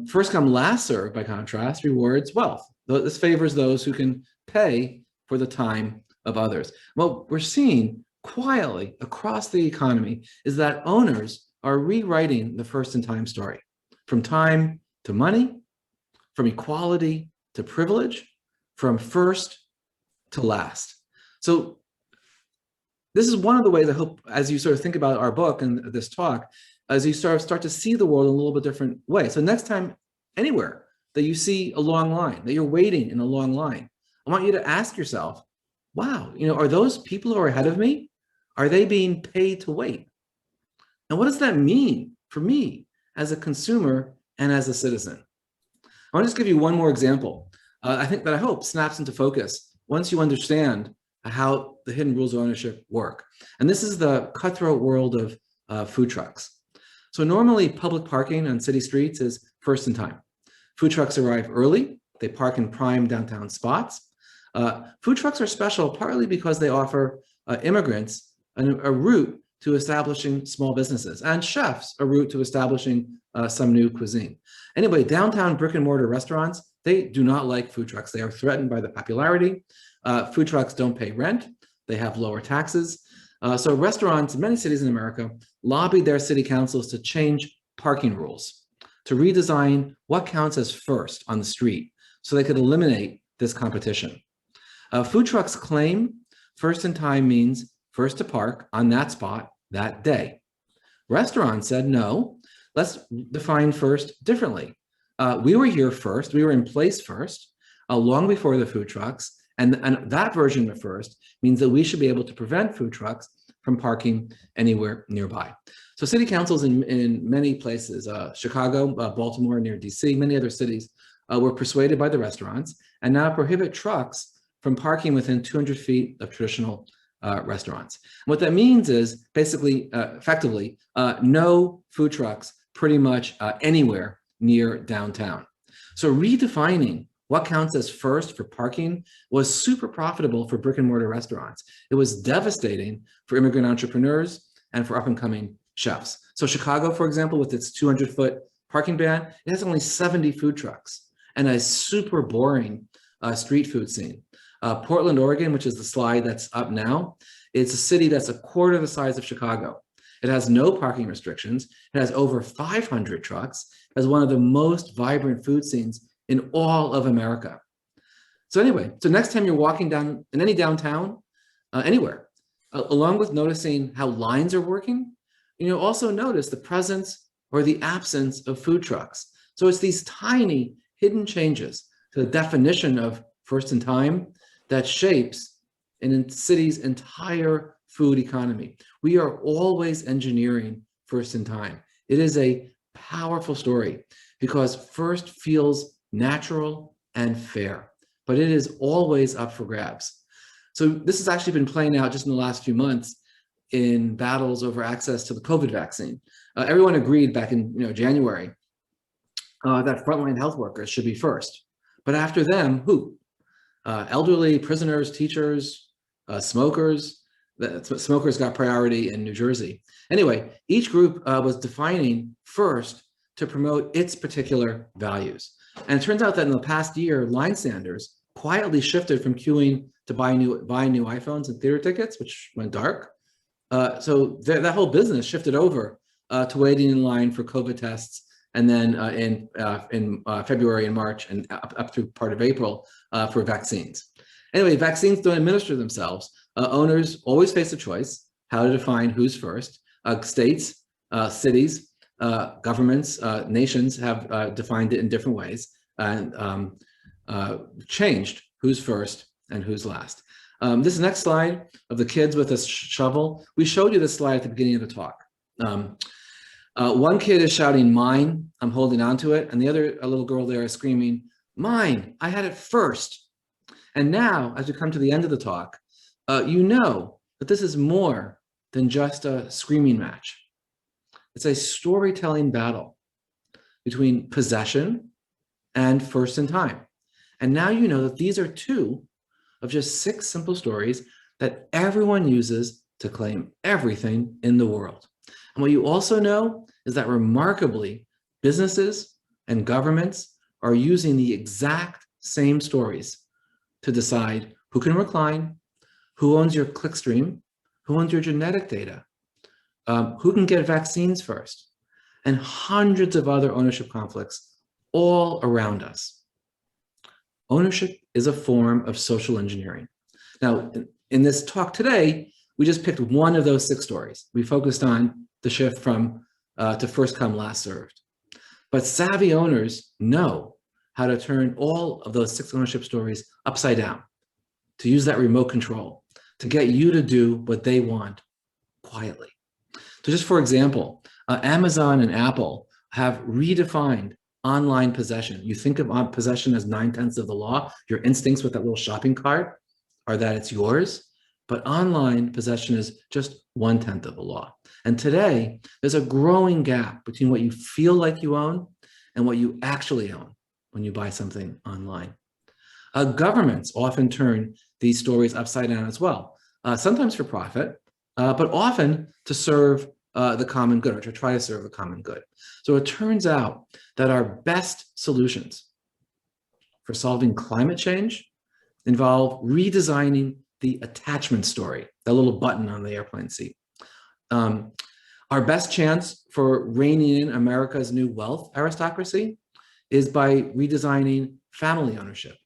First come, last served, by contrast, rewards wealth. This favors those who can pay for the time of others. What we're seeing quietly across the economy is that owners are rewriting the first in time story, from time to money, from equality to privilege, from first to last. So this is one of the ways I hope, as you sort of think about our book and this talk, as you start to see the world in a little bit different way. So next time, anywhere that you see a long line, that you're waiting in a long line, I want you to ask yourself, wow, are those people who are ahead of me, are they being paid to wait? And what does that mean for me as a consumer and as a citizen? I want to just give you one more example. I think that I hope snaps into focus once you understand how the hidden rules of ownership work. And this is the cutthroat world of food trucks. So normally public parking on city streets is first in time. Food trucks arrive early. They park in prime downtown spots. Food trucks are special partly because they offer immigrants a route to establishing small businesses, and chefs a route to establishing some new cuisine. Anyway, downtown brick and mortar restaurants, they do not like food trucks. They are threatened by the popularity. Food trucks don't pay rent. They have lower taxes. So restaurants in many cities in America lobbied their city councils to change parking rules, to redesign what counts as first on the street so they could eliminate this competition. Food trucks claim first in time means first to park on that spot that day. Restaurants said, no, let's define first differently. We were here first, we were in place first, long before the food trucks, and that version of first means that we should be able to prevent food trucks from parking anywhere nearby. So city councils in many places, Chicago, Baltimore, near DC, many other cities, were persuaded by the restaurants and now prohibit trucks from parking within 200 feet of traditional restaurants. And what that means is basically, effectively, no food trucks pretty much anywhere near downtown. So redefining what counts as first for parking was super profitable for brick and mortar restaurants. It was devastating for immigrant entrepreneurs and for up and coming chefs. So Chicago, for example, with its 200-foot parking ban, it has only 70 food trucks and a super boring street food scene. Portland, Oregon, which is the slide that's up now, it's a city that's a quarter the size of Chicago. It has no parking restrictions. It has over 500 trucks. It has one of the most vibrant food scenes in all of America. So anyway, so next time you're walking down in any downtown, anywhere, along with noticing how lines are working, you also notice the presence or the absence of food trucks. So it's these tiny hidden changes to the definition of first in time that shapes a city's entire food economy. We are always engineering first in time. It is a powerful story because first feels natural and fair, but it is always up for grabs. So this has actually been playing out just in the last few months in battles over access to the COVID vaccine. Everyone agreed back in January that frontline health workers should be first, but after them, who? Elderly, prisoners, teachers, smokers. Smokers got priority in New Jersey. Anyway, each group was defining first to promote its particular values. And it turns out that in the past year, line standers quietly shifted from queuing to buy new iPhones and theater tickets, which went dark. So that whole business shifted over to waiting in line for COVID tests, and then in February and March and up through part of April for vaccines. Anyway, vaccines don't administer themselves. Owners always face a choice how to define who's first. States, cities, governments, nations have defined it in different ways and changed who's first and who's last. This next slide of the kids with a shovel, we showed you this slide at the beginning of the talk. One kid is shouting, "Mine," I'm holding on to it, and the other, a little girl there, is screaming, "Mine, I had it first." And now, as we come to the end of the talk, you know that this is more than just a screaming match. It's a storytelling battle between possession and first in time. And now you know that these are two of just 6 simple stories that everyone uses to claim everything in the world. And what you also know is that remarkably, businesses and governments are using the exact same stories to decide who can recline, who owns your clickstream, who owns your genetic data, who can get vaccines first, and hundreds of other ownership conflicts all around us. Ownership is a form of social engineering. Now, in this talk today, we just picked one of those 6 stories. We focused on the shift from to first come, last served. But savvy owners know how to turn all of those 6 ownership stories upside down, to use that remote control, to get you to do what they want quietly. So just for example, Amazon and Apple have redefined online possession. You think of possession as 9/10 of the law. Your instincts with that little shopping cart are that it's yours, but online possession is just 1/10 of the law. And today, there's a growing gap between what you feel like you own and what you actually own when you buy something online. Governments often turn these stories upside down as well, sometimes for profit, but often to serve the common good, or to try to serve the common good. So it turns out that our best solutions for solving climate change involve redesigning the attachment story, that little button on the airplane seat. Our best chance for reining in America's new wealth aristocracy is by redesigning family ownership.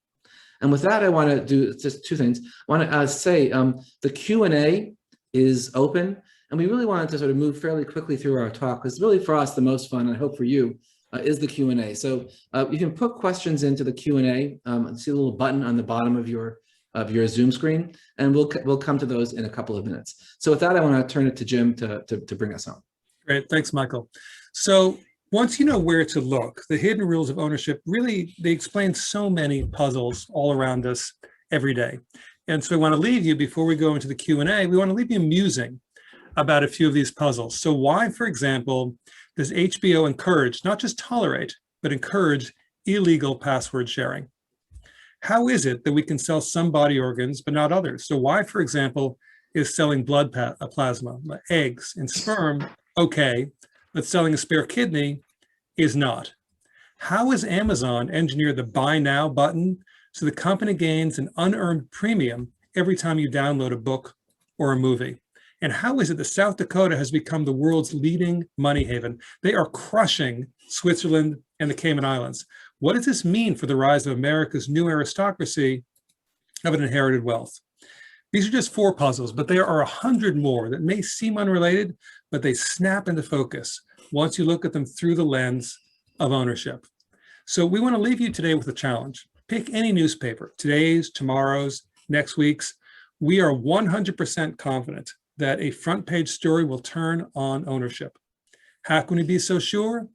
And with that, I want to do just 2 things. I want to say the Q&A is open, and we really wanted to sort of move fairly quickly through our talk, because really for us, the most fun, and I hope for you, is the Q&A. So you can put questions into the Q&A. See the little button on the bottom of your Zoom screen, and we'll come to those in a couple of minutes. So with that, I want to turn it to Jim to bring us home. Great, thanks, Michael. So once you know where to look, the hidden rules of ownership really, they explain so many puzzles all around us every day. And so I want to leave you, before we go into the Q&A, we want to leave you musing about a few of these puzzles. So why, for example, does HBO encourage, not just tolerate, but encourage illegal password sharing? How is it that we can sell some body organs, but not others? So why, for example, is selling blood plasma, eggs, and sperm okay, but selling a spare kidney is not? How has Amazon engineered the buy now button so the company gains an unearned premium every time you download a book or a movie? And how is it that South Dakota has become the world's leading money haven? They are crushing Switzerland and the Cayman Islands. What does this mean for the rise of America's new aristocracy of an inherited wealth? These are just 4 puzzles, but there are 100 more that may seem unrelated, but they snap into focus once you look at them through the lens of ownership. So we want to leave you today with a challenge. Pick any newspaper, today's, tomorrow's, next week's. We are 100% confident that a front page story will turn on ownership. How can we be so sure?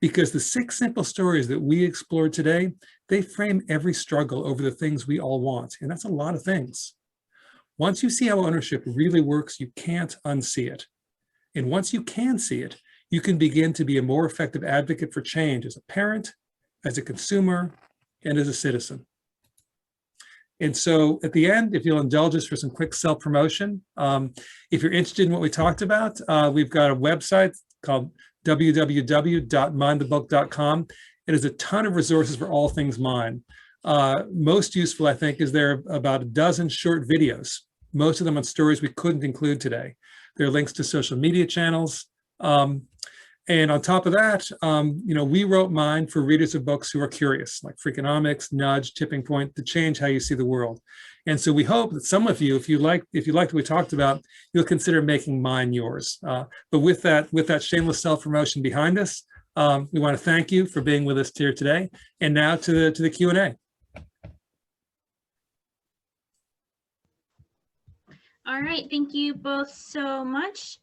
Because the 6 simple stories that we explored today, they frame every struggle over the things we all want, and that's a lot of things. Once you see how ownership really works, you can't unsee it. And once you can see it, you can begin to be a more effective advocate for change as a parent, as a consumer, and as a citizen. And so at the end, if you'll indulge us for some quick self-promotion, if you're interested in what we talked about, we've got a website called www.mindthebook.com. It has a ton of resources for all things mind. Most useful, I think, is there are about a dozen short videos, most of them on stories we couldn't include today. There are links to social media channels. And on top of that, we wrote mine for readers of books who are curious, like Freakonomics, Nudge, Tipping Point, to change how you see the world. And so we hope that some of you, if you liked what we talked about, you'll consider making mine yours. But with that shameless self-promotion behind us, we want to thank you for being with us here today. And now to the Q&A. All right, thank you both so much.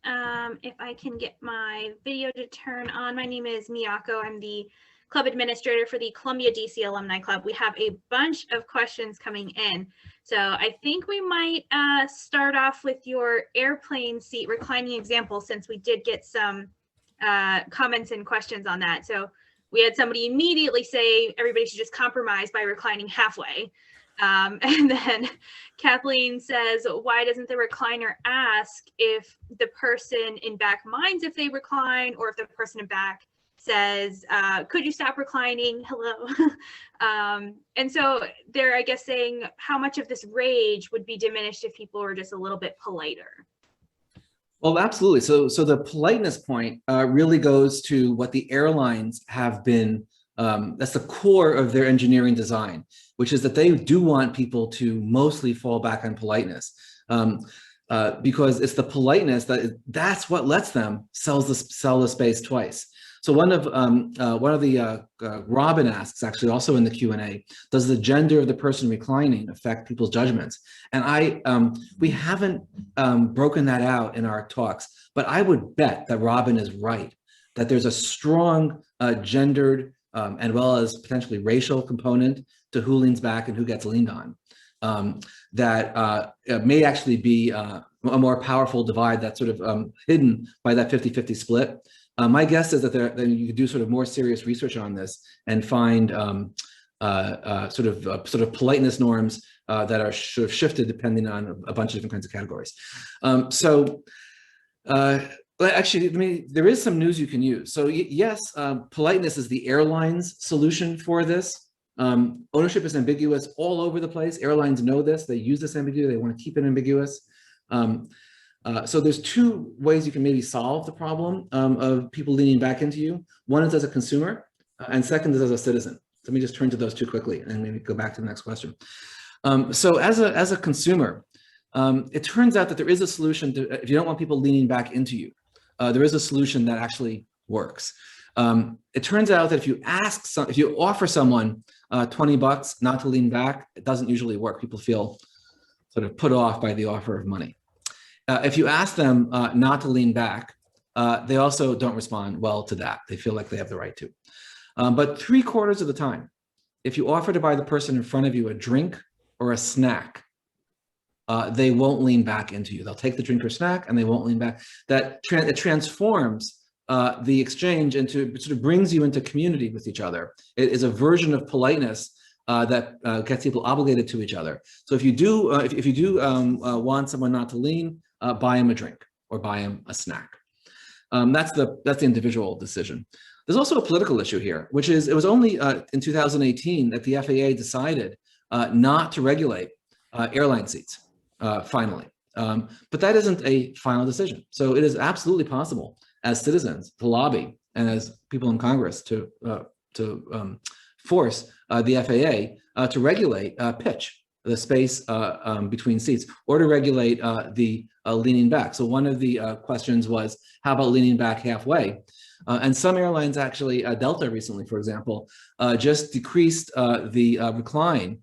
If I can get my video to turn on. My name is Miyako. I'm the club administrator for the ColumbiaDC Alumni Club. We have a bunch of questions coming in. So I think we might start off with your airplane seat reclining example, since we did get some comments and questions on that. So we had somebody immediately say everybody should just compromise by reclining halfway. And then Kathleen says, why doesn't the recliner ask if the person in back minds if they recline, or if the person in back says, could you stop reclining? Hello. And so they're, I guess, saying how much of this rage would be diminished if people were just a little bit politer. Well, absolutely. So the politeness point really goes to what the airlines have been, that's the core of their engineering design, which is that they do want people to mostly fall back on politeness, because it's the politeness that's what lets them sell the space twice. So one of the Robin asks, actually also in the Q&A, does the gender of the person reclining affect people's judgments? And we haven't broken that out in our talks, but I would bet that Robin is right, that there's a strong gendered and well as potentially racial component to who leans back and who gets leaned on, that may actually be a more powerful divide that's sort of hidden by that 50-50 split. My guess is that then you could do sort of more serious research on this and find sort of politeness norms that are sort of shifted depending on a bunch of different kinds of categories. Actually, there is some news you can use. So yes, politeness is the airline's solution for this. Ownership is ambiguous all over the place. Airlines know this. They use this ambiguity. They want to keep it ambiguous. So there's 2 ways you can maybe solve the problem of people leaning back into you. One is as a consumer, and second is as a citizen. Let me just turn to those 2 quickly and maybe go back to the next question. So as a consumer, it turns out that there is a solution to, if you don't want people leaning back into you, there is a solution that actually works. It turns out that if you offer someone $20 not to lean back, it doesn't usually work. People feel sort of put off by the offer of money. If you ask them not to lean back, they also don't respond well to that. They feel like they have the right to. But 3/4 of the time, if you offer to buy the person in front of you a drink or a snack, they won't lean back into you. They'll take the drink or snack and they won't lean back. It transforms the exchange into, sort of brings you into community with each other. It is a version of politeness that gets people obligated to each other. So if you do, want someone not to lean, buy them a drink or buy them a snack. That's the individual decision. There's also a political issue here, which is it was only in 2018 that the FAA decided not to regulate airline seats, finally. But that isn't a final decision. So it is absolutely possible as citizens to lobby and as people in Congress to force the FAA to regulate pitch, the space between seats, or to regulate the leaning back. So one of the questions was, how about leaning back halfway? And some airlines actually, Delta recently, for example, just decreased the recline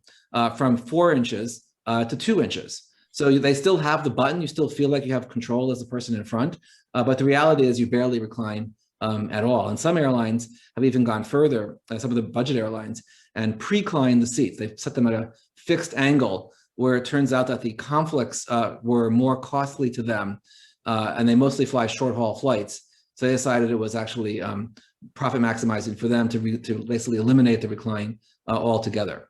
from 4 inches to 2 inches. So they still have the button, you still feel like you have control as the person in front, but the reality is you barely recline at all. And some airlines have even gone further, some of the budget airlines, and pre-cline the seats. They've set them at a fixed angle where it turns out that the conflicts were more costly to them, and they mostly fly short-haul flights. So they decided it was actually profit maximizing for them to basically eliminate the recline altogether.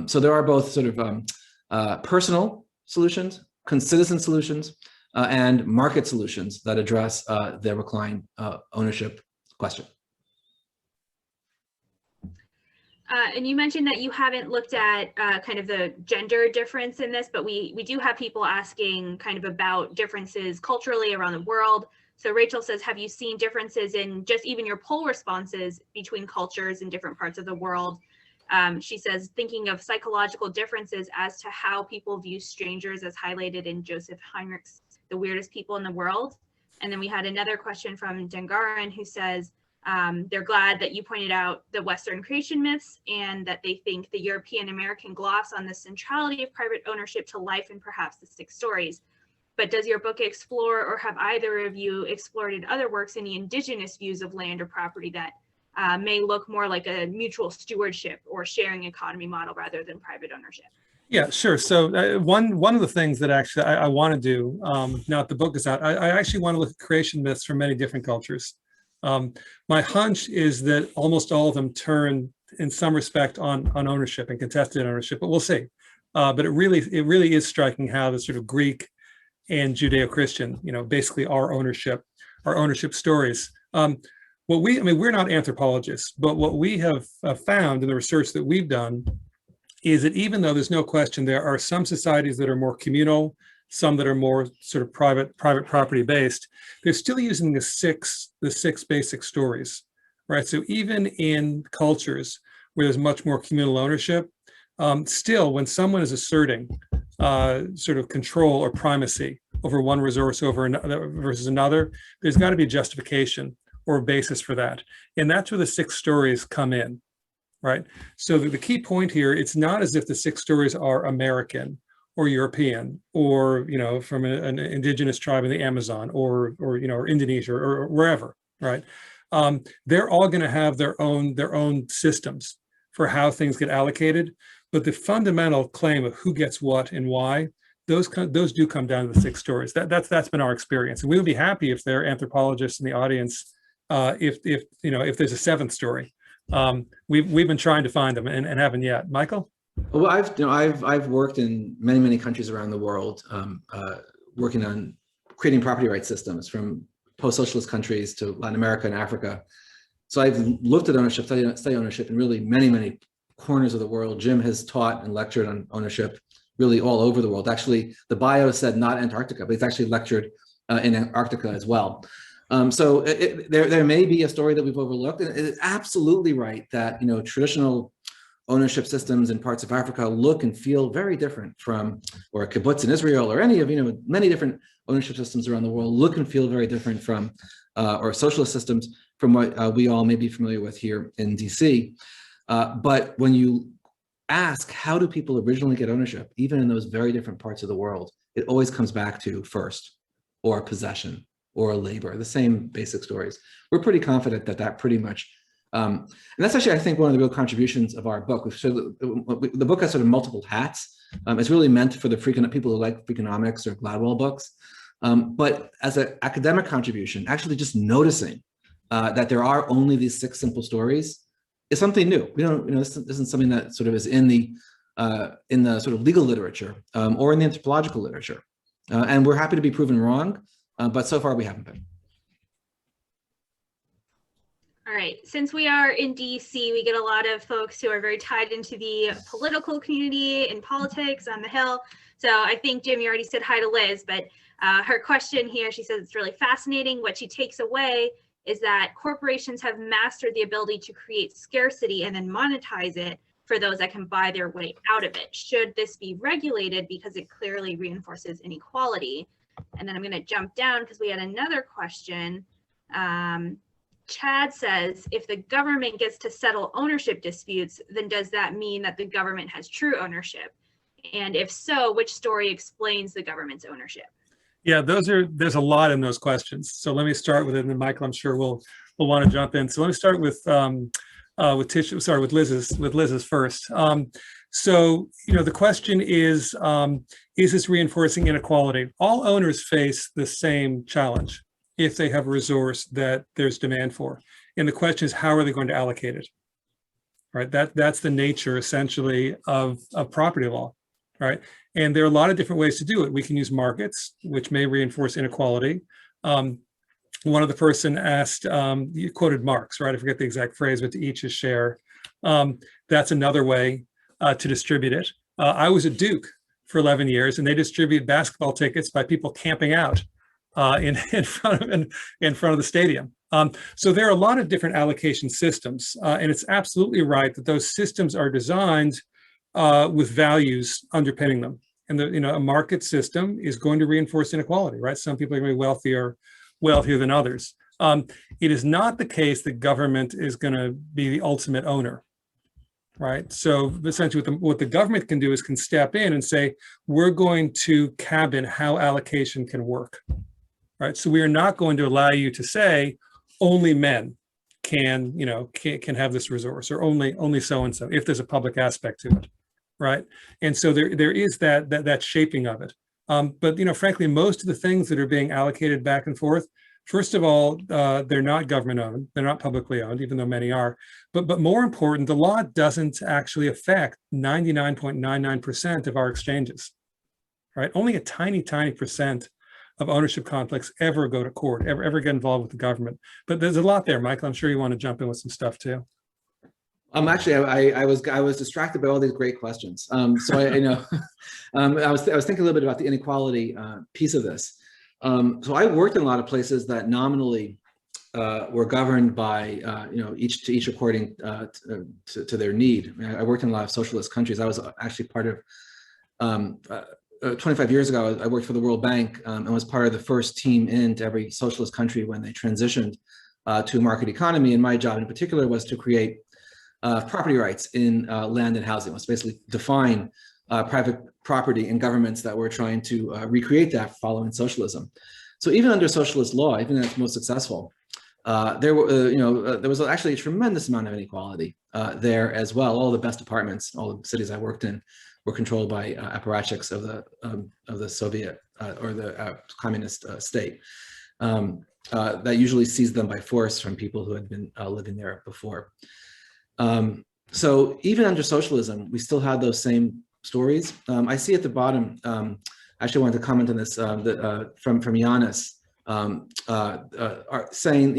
So there are both sort of personal solutions, citizen solutions, and market solutions that address the recline ownership question. And you mentioned that you haven't looked at kind of the gender difference in this, but we do have people asking kind of about differences culturally around the world. So Rachel says, have you seen differences in just even your poll responses between cultures in different parts of the world? She says, thinking of psychological differences as to how people view strangers as highlighted in Joseph Heinrich's The Weirdest People in the World. And then we had another question from Dengaran who says, they're glad that you pointed out the Western creation myths and that they think the European American gloss on the centrality of private ownership to life and perhaps the 6 stories. But does your book explore, or have either of you explored in other works, any indigenous views of land or property that may look more like a mutual stewardship or sharing economy model rather than private ownership? Yeah, sure. So one of the things that actually I want to do, now that the book is out, I actually want to look at creation myths from many different cultures. My hunch is that almost all of them turn in some respect on ownership and contested ownership, but we'll see. But it really is striking how the sort of Greek and Judeo-Christian, basically our ownership stories. We're not anthropologists, but what we have found in the research that we've done is that even though there's no question there are some societies that are more communal, some that are more sort of private property based, they're still using the six basic stories, right? So even in cultures where there's much more communal ownership, still when someone is asserting sort of control or primacy over one resource over another versus another, there's got to be a justification or a basis for that. And that's where the 6 stories come in, right? So the key point here, it's not as if the 6 stories are American or European or, from an indigenous tribe in the Amazon or Indonesia or wherever, right? They're all going to have their own systems for how things get allocated. But the fundamental claim of who gets what and why, those do come down to the 6 stories. That's been our experience. And we would be happy if there are anthropologists in the audience, if there's a 7th story. We've been trying to find them and haven't yet. Michael? Well, I've worked in many countries around the world, working on creating property rights systems from post-socialist countries to Latin America and Africa. So I've looked at ownership, study ownership in really many corners of the world. Jim has taught and lectured on ownership really all over the world. Actually, the bio said not Antarctica, but he's actually lectured in Antarctica as well. So there may be a story that we've overlooked, and it's absolutely right that traditional ownership systems in parts of Africa look and feel very different from, or kibbutz in Israel, or any of many different ownership systems around the world look and feel very different from, or socialist systems from what we all may be familiar with here in DC. But when you ask how do people originally get ownership, even in those very different parts of the world, it always comes back to first, or possession, or labor, the same basic stories. We're pretty confident that that pretty much, and that's actually, I think, one of the real contributions of our book. The book has sort of multiple hats. It's really meant for the people who like Freakonomics or Gladwell books. But as an academic contribution, actually just noticing that there are only these 6 simple stories is something new. We don't, this isn't something that sort of is in the sort of legal literature or in the anthropological literature. And we're happy to be proven wrong, but so far we haven't been. All right, since we are in DC, we get a lot of folks who are very tied into the political community and politics on the Hill. So I think, Jim, you already said hi to Liz, but her question here, she says it's really fascinating. What she takes away is that corporations have mastered the ability to create scarcity and then monetize it for those that can buy their way out of it. Should this be regulated because it clearly reinforces inequality? And then I'm going to jump down because we had another question. Chad says, if the government gets to settle ownership disputes, then does that mean that the government has true ownership? And if so, which story explains the government's ownership? Yeah, there's a lot in those questions. So let me start with it, and then Michael, I'm sure will want to jump in. So let me start with Liz's first. So the question is this reinforcing inequality? All owners face the same challenge if they have a resource that there's demand for. And the question is, how are they going to allocate it? Right? That's the nature, essentially, of property law, right? And there are a lot of different ways to do it. We can use markets, which may reinforce inequality. One of the person asked, you quoted Marx, right? I forget the exact phrase, but to each his share. That's another way to distribute it. I was at Duke for 11 years, and they distributed basketball tickets by people camping out in front of the stadium. So there are a lot of different allocation systems, and it's absolutely right that those systems are designed with values underpinning them. And a market system is going to reinforce inequality, right? Some people are going to be wealthier than others. It is not the case that government is going to be the ultimate owner, right? So essentially what the government can do is can step in and say, we're going to cabin how allocation can work, right? So we are not going to allow you to say only men can have this resource, or only so-and-so, if there's a public aspect to it, right? And so there is that shaping of it. But frankly, most of the things that are being allocated back and forth, first of all, they're not government owned, they're not publicly owned, even though many are. But more important, the law doesn't actually affect 99.99% of our exchanges, right? Only a tiny percent of ownership conflicts ever go to court, ever get involved with the government. But there's a lot there, Michael. I'm sure you want to jump in with some stuff too. Actually, I was distracted by all these great questions. So I was thinking a little bit about the inequality piece of this. So I worked in a lot of places that nominally were governed by each according to their need. I worked in a lot of socialist countries. I was actually part of 25 years ago. I worked for the World Bank and was part of the first team into every socialist country when they transitioned to a market economy. And my job in particular was to create property rights in land and housing. It was basically define private property in governments that were trying to recreate that following socialism. So even under socialist law, even at its most successful, there was actually a tremendous amount of inequality there as well. All the best apartments, all the cities I worked in, were controlled by apparatchiks of the Soviet or the communist state that usually seized them by force from people who had been living there before. So even under socialism, we still had those same stories. I see at the bottom, I actually wanted to comment on this from Giannis, saying,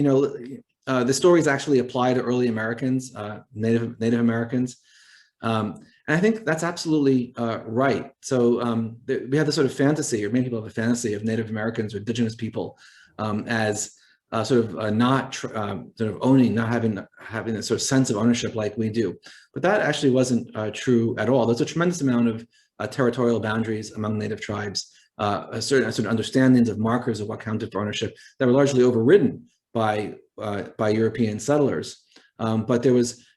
the stories actually apply to early Americans, Native Americans. And I think that's absolutely right. So we have this sort of fantasy, or many people have a fantasy of Native Americans or indigenous people as sort of not sort of owning, not having a sort of sense of ownership like we do. But that actually wasn't true at all. There's a tremendous amount of territorial boundaries among Native tribes, certain understandings of markers of what counted for ownership that were largely overridden by European settlers. But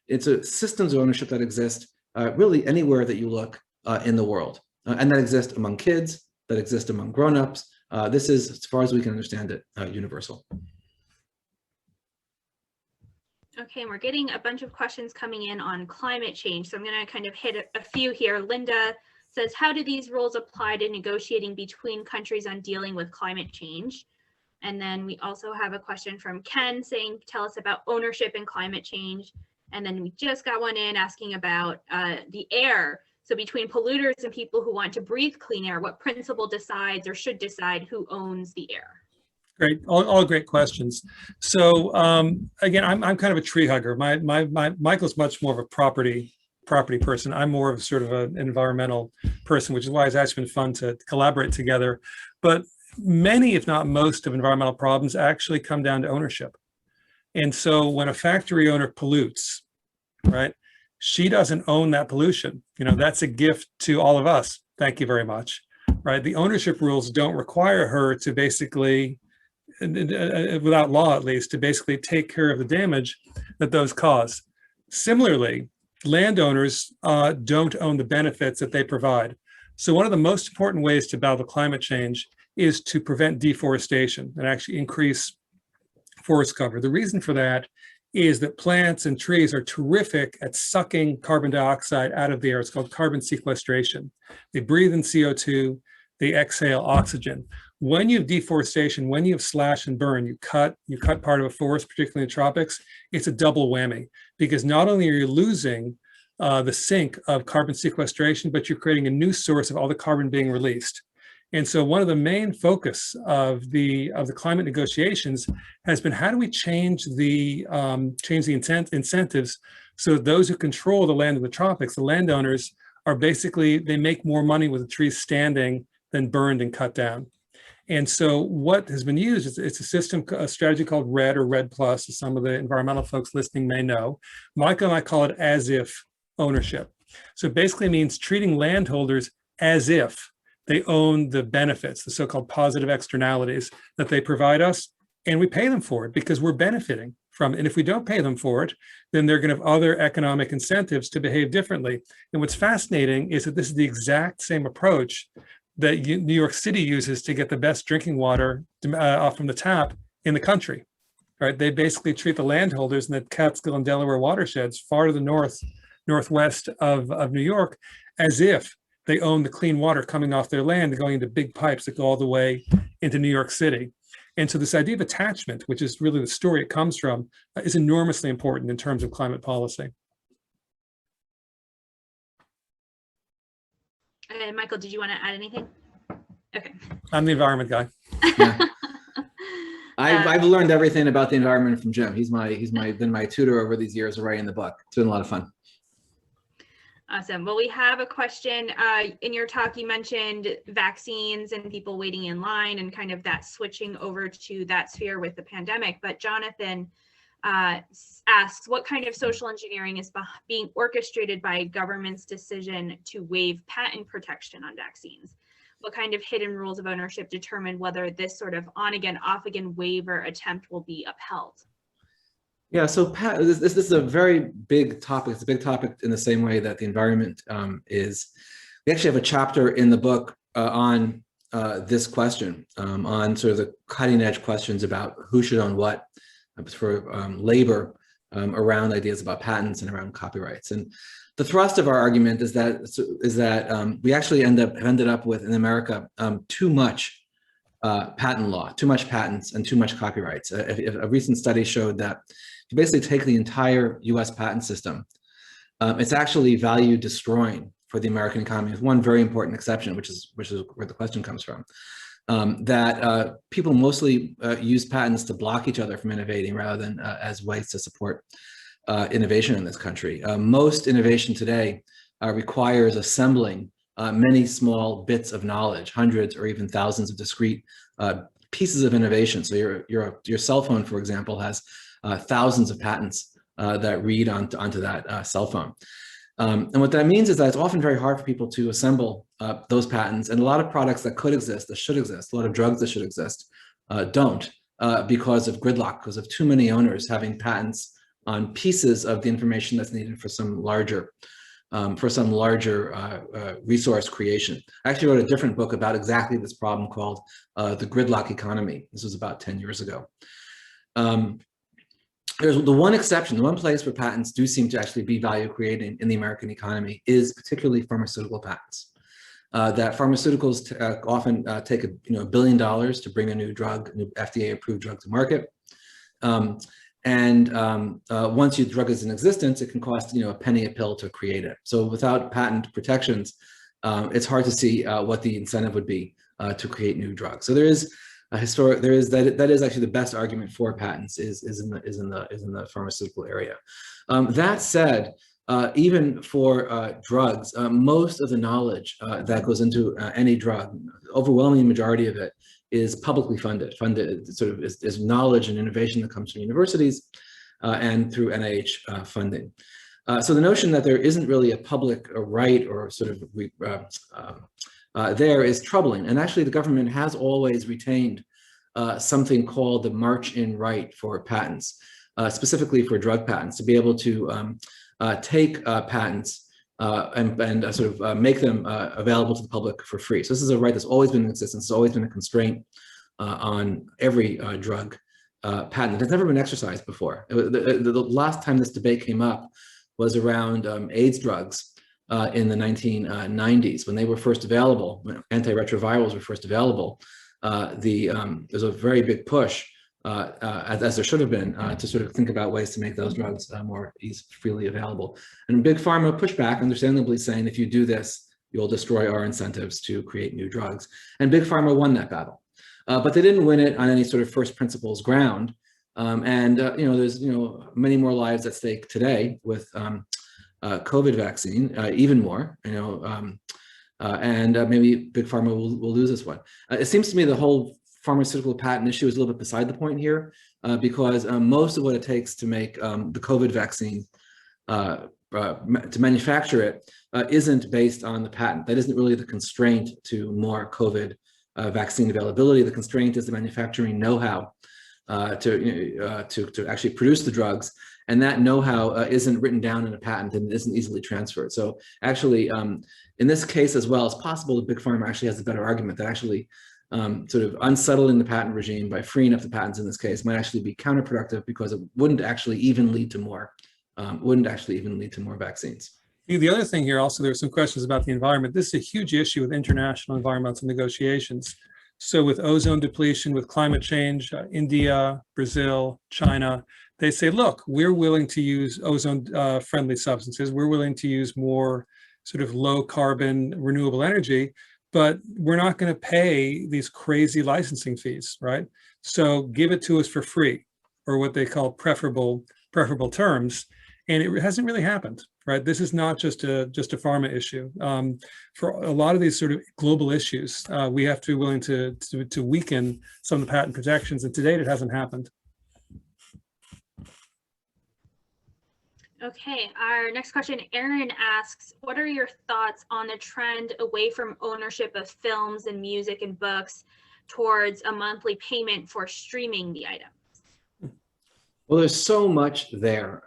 it's a systems of ownership that exist really anywhere that you look in the world, and that exist among kids, that exist among grown-ups, This is, as far as we can understand it, universal. Okay, and we're getting a bunch of questions coming in on climate change. So I'm going to kind of hit a few here. Linda says, how do these rules apply to negotiating between countries on dealing with climate change? And then we also have a question from Ken saying, tell us about ownership and climate change. And then we just got one in asking about the air. So between polluters and people who want to breathe clean air, what principle decides or should decide who owns the air? Great, all great questions. So again, I'm kind of a tree hugger. Michael's much more of a property person. I'm more of sort of an environmental person, which is why it's actually been fun to collaborate together. But many, if not most, of environmental problems actually come down to ownership. And so when a factory owner pollutes, right, she doesn't own that pollution. You know, that's a gift to all of us. Thank you very much. Right? The ownership rules don't require her to basically, without law at least, to basically take care of the damage that those cause. Similarly, landowners don't own the benefits that they provide. So one of the most important ways to battle climate change is to prevent deforestation and actually increase forest cover. The reason for that is that plants and trees are terrific at sucking carbon dioxide out of the air. It's called carbon sequestration. They breathe in CO2, they exhale oxygen. When you have deforestation, when you have slash and burn, you cut part of a forest, particularly in the tropics, it's a double whammy, because not only are you losing the sink of carbon sequestration, but you're creating a new source of all the carbon being released. And so one of the main focus of the climate negotiations has been, how do we change the incentives so that those who control the land of the tropics, the landowners, are basically, they make more money with the trees standing than burned and cut down. And so what has been used is, it's a strategy called RED, or RED Plus, as some of the environmental folks listening may know. Michael and I call it as if ownership. So it basically means treating landholders as if they own the benefits, the so-called positive externalities that they provide us, and we pay them for it because we're benefiting from it. And if we don't pay them for it, then they're going to have other economic incentives to behave differently. And what's fascinating is that this is the exact same approach that New York City uses to get the best drinking water off from the tap in the country. Right? They basically treat the landholders in the Catskill and Delaware watersheds far to the northwest of New York as if they own the clean water coming off their land and going into big pipes that go all the way into New York City. And so this idea of attachment, which is really the story it comes from, is enormously important in terms of climate policy. And Michael, did you want to add anything? Okay. I'm the environment guy. Yeah. I've learned everything about the environment from Jim. He's been my tutor over these years of writing the book. It's been a lot of fun. Awesome. Well, we have a question. In your talk, you mentioned vaccines and people waiting in line and kind of that switching over to that sphere with the pandemic. But Jonathan asks, what kind of social engineering is being orchestrated by government's decision to waive patent protection on vaccines? What kind of hidden rules of ownership determine whether this sort of on-again, off-again waiver attempt will be upheld? Yeah, so this is a very big topic. It's a big topic in the same way that the environment is. We actually have a chapter in the book on this question, on sort of the cutting edge questions about who should own what for labor around ideas about patents and around copyrights. And the thrust of our argument is that we actually ended up with in America too much patent law, too much patents and too much copyrights. A recent study showed that if you basically take the entire US patent system, it's actually value destroying for the American economy, with one very important exception, which is where the question comes from, that people mostly use patents to block each other from innovating rather than as ways to support innovation in this country. Most innovation today requires assembling many small bits of knowledge, hundreds or even thousands of discrete pieces of innovation. So your cell phone, for example, has thousands of patents that read onto that cell phone. And what that means is that it's often very hard for people to assemble those patents, and a lot of products that could exist, that should exist, a lot of drugs that should exist, don't because of gridlock, because of too many owners having patents on pieces of the information that's needed for some larger for some larger resource creation. I actually wrote a different book about exactly this problem called the gridlock economy. This was about 10 years ago. There's the one exception, the one place where patents do seem to actually be value creating in the American economy is particularly pharmaceutical patents. That pharmaceuticals often take $1 billion to bring a new drug, a new FDA-approved drug to market. Once your drug is in existence, it can cost a penny a pill to create it. So without patent protections, it's hard to see what the incentive would be to create new drugs. So there is a that is actually the best argument for patents is in the pharmaceutical area. That said, even for drugs, most of the knowledge that goes into any drug, overwhelming majority of it, is publicly funded. Sort of is knowledge and innovation that comes from universities and through NIH funding. So the notion that there isn't really a public right or sort of there is troubling. And actually, the government has always retained something called the march-in right for patents, specifically for drug patents, to be able to take patents and sort of make them available to the public for free. So this is a right that's always been in existence. It's always been a constraint on every drug patent. It's never been exercised before. The last time this debate came up was around AIDS drugs in the 1990s when they were first available, when antiretrovirals were first available. There's a very big push, as there should have been, to sort of think about ways to make those drugs more freely available. And Big Pharma pushed back, understandably saying, if you do this, you'll destroy our incentives to create new drugs. And Big Pharma won that battle. But they didn't win it on any sort of first principles ground. There's many more lives at stake today with COVID vaccine, even more. Maybe Big Pharma will lose this one. It seems to me the whole pharmaceutical patent issue is a little bit beside the point here, because most of what it takes to make the COVID vaccine, to manufacture it, isn't based on the patent. That isn't really the constraint to more COVID vaccine availability. The constraint is the manufacturing know-how to actually produce the drugs. And that know-how isn't written down in a patent and isn't easily transferred. So actually, in this case as well, it's possible that Big Pharma actually has a better argument that actually sort of unsettling the patent regime by freeing up the patents in this case might actually be counterproductive, because it wouldn't actually even lead to more vaccines. The other thing here also, there were some questions about the environment. This is a huge issue with international environmental negotiations. So with ozone depletion, with climate change, India, Brazil, China, they say, look, we're willing to use ozone-friendly substances. We're willing to use more sort of low carbon renewable energy, but we're not going to pay these crazy licensing fees, right? So give it to us for free, or what they call preferable terms. And it hasn't really happened, right? This is not just a pharma issue. For a lot of these sort of global issues, we have to be willing to weaken some of the patent protections, and to date it hasn't happened. Okay, our next question, Aaron asks, what are your thoughts on the trend away from ownership of films and music and books towards a monthly payment for streaming the items? Well, there's so much there.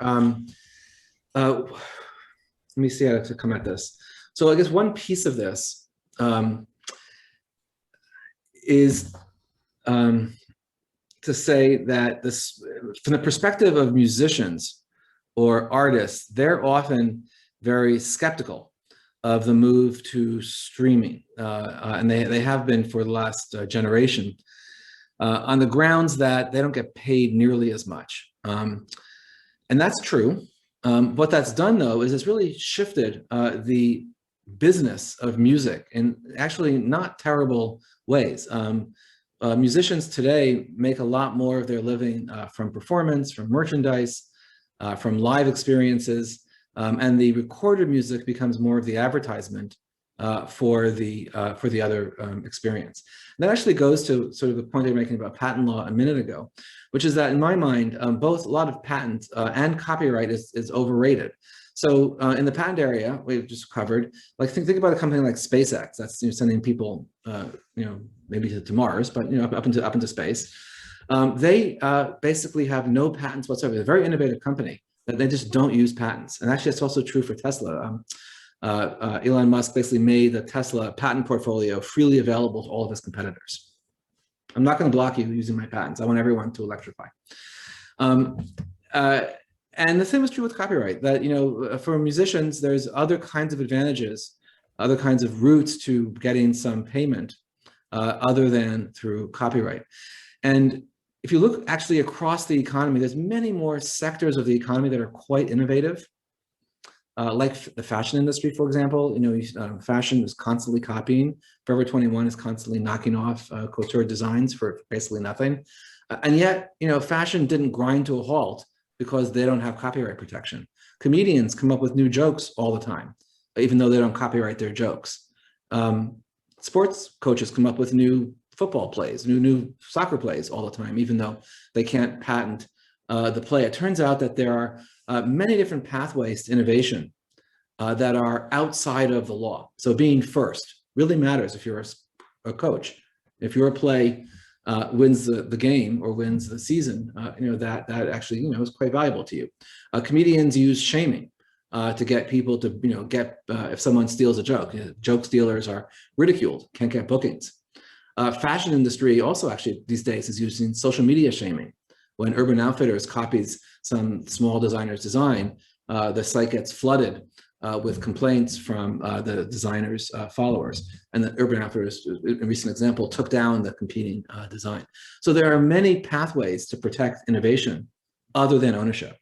Let me see how to come at this. So I guess one piece of this is to say that this, from the perspective of musicians or artists, they're often very skeptical of the move to streaming, and they have been for the last generation, on the grounds that they don't get paid nearly as much. And that's true. What that's done, though, is it's really shifted the business of music in actually not terrible ways. Musicians today make a lot more of their living from performance, from merchandise, from live experiences, and the recorded music becomes more of the advertisement for the other experience. And that actually goes to sort of the point they were making about patent law a minute ago, which is that in my mind, both a lot of patent and copyright is overrated. So in the patent area, we've just covered, like think about a company like SpaceX, that's sending people, maybe to Mars, but up into space. They basically have no patents whatsoever. They're a very innovative company, but they just don't use patents. And actually, it's also true for Tesla. Elon Musk basically made the Tesla patent portfolio freely available to all of his competitors. I'm not going to block you using my patents. I want everyone to electrify. And the same is true with copyright, that, for musicians, there's other kinds of advantages, other kinds of routes to getting some payment other than through copyright. And if you look actually across the economy, there's many more sectors of the economy that are quite innovative. Like the fashion industry, for example, fashion is constantly copying. Forever 21 is constantly knocking off couture designs for basically nothing. And yet, fashion didn't grind to a halt because they don't have copyright protection. Comedians come up with new jokes all the time, even though they don't copyright their jokes. Sports coaches come up with new football plays, new soccer plays all the time, even though they can't patent the play. It turns out that there are many different pathways to innovation that are outside of the law. So being first really matters if you're a coach. If your play wins the game or wins the season, that actually is quite valuable to you. Comedians use shaming to get people to if someone steals a joke. Joke stealers are ridiculed, can't get bookings. Fashion industry also actually these days is using social media shaming. When Urban Outfitters copies some small designer's design, the site gets flooded with complaints from the designer's followers. And the Urban Outfitters, in a recent example, took down the competing design. So there are many pathways to protect innovation other than ownership.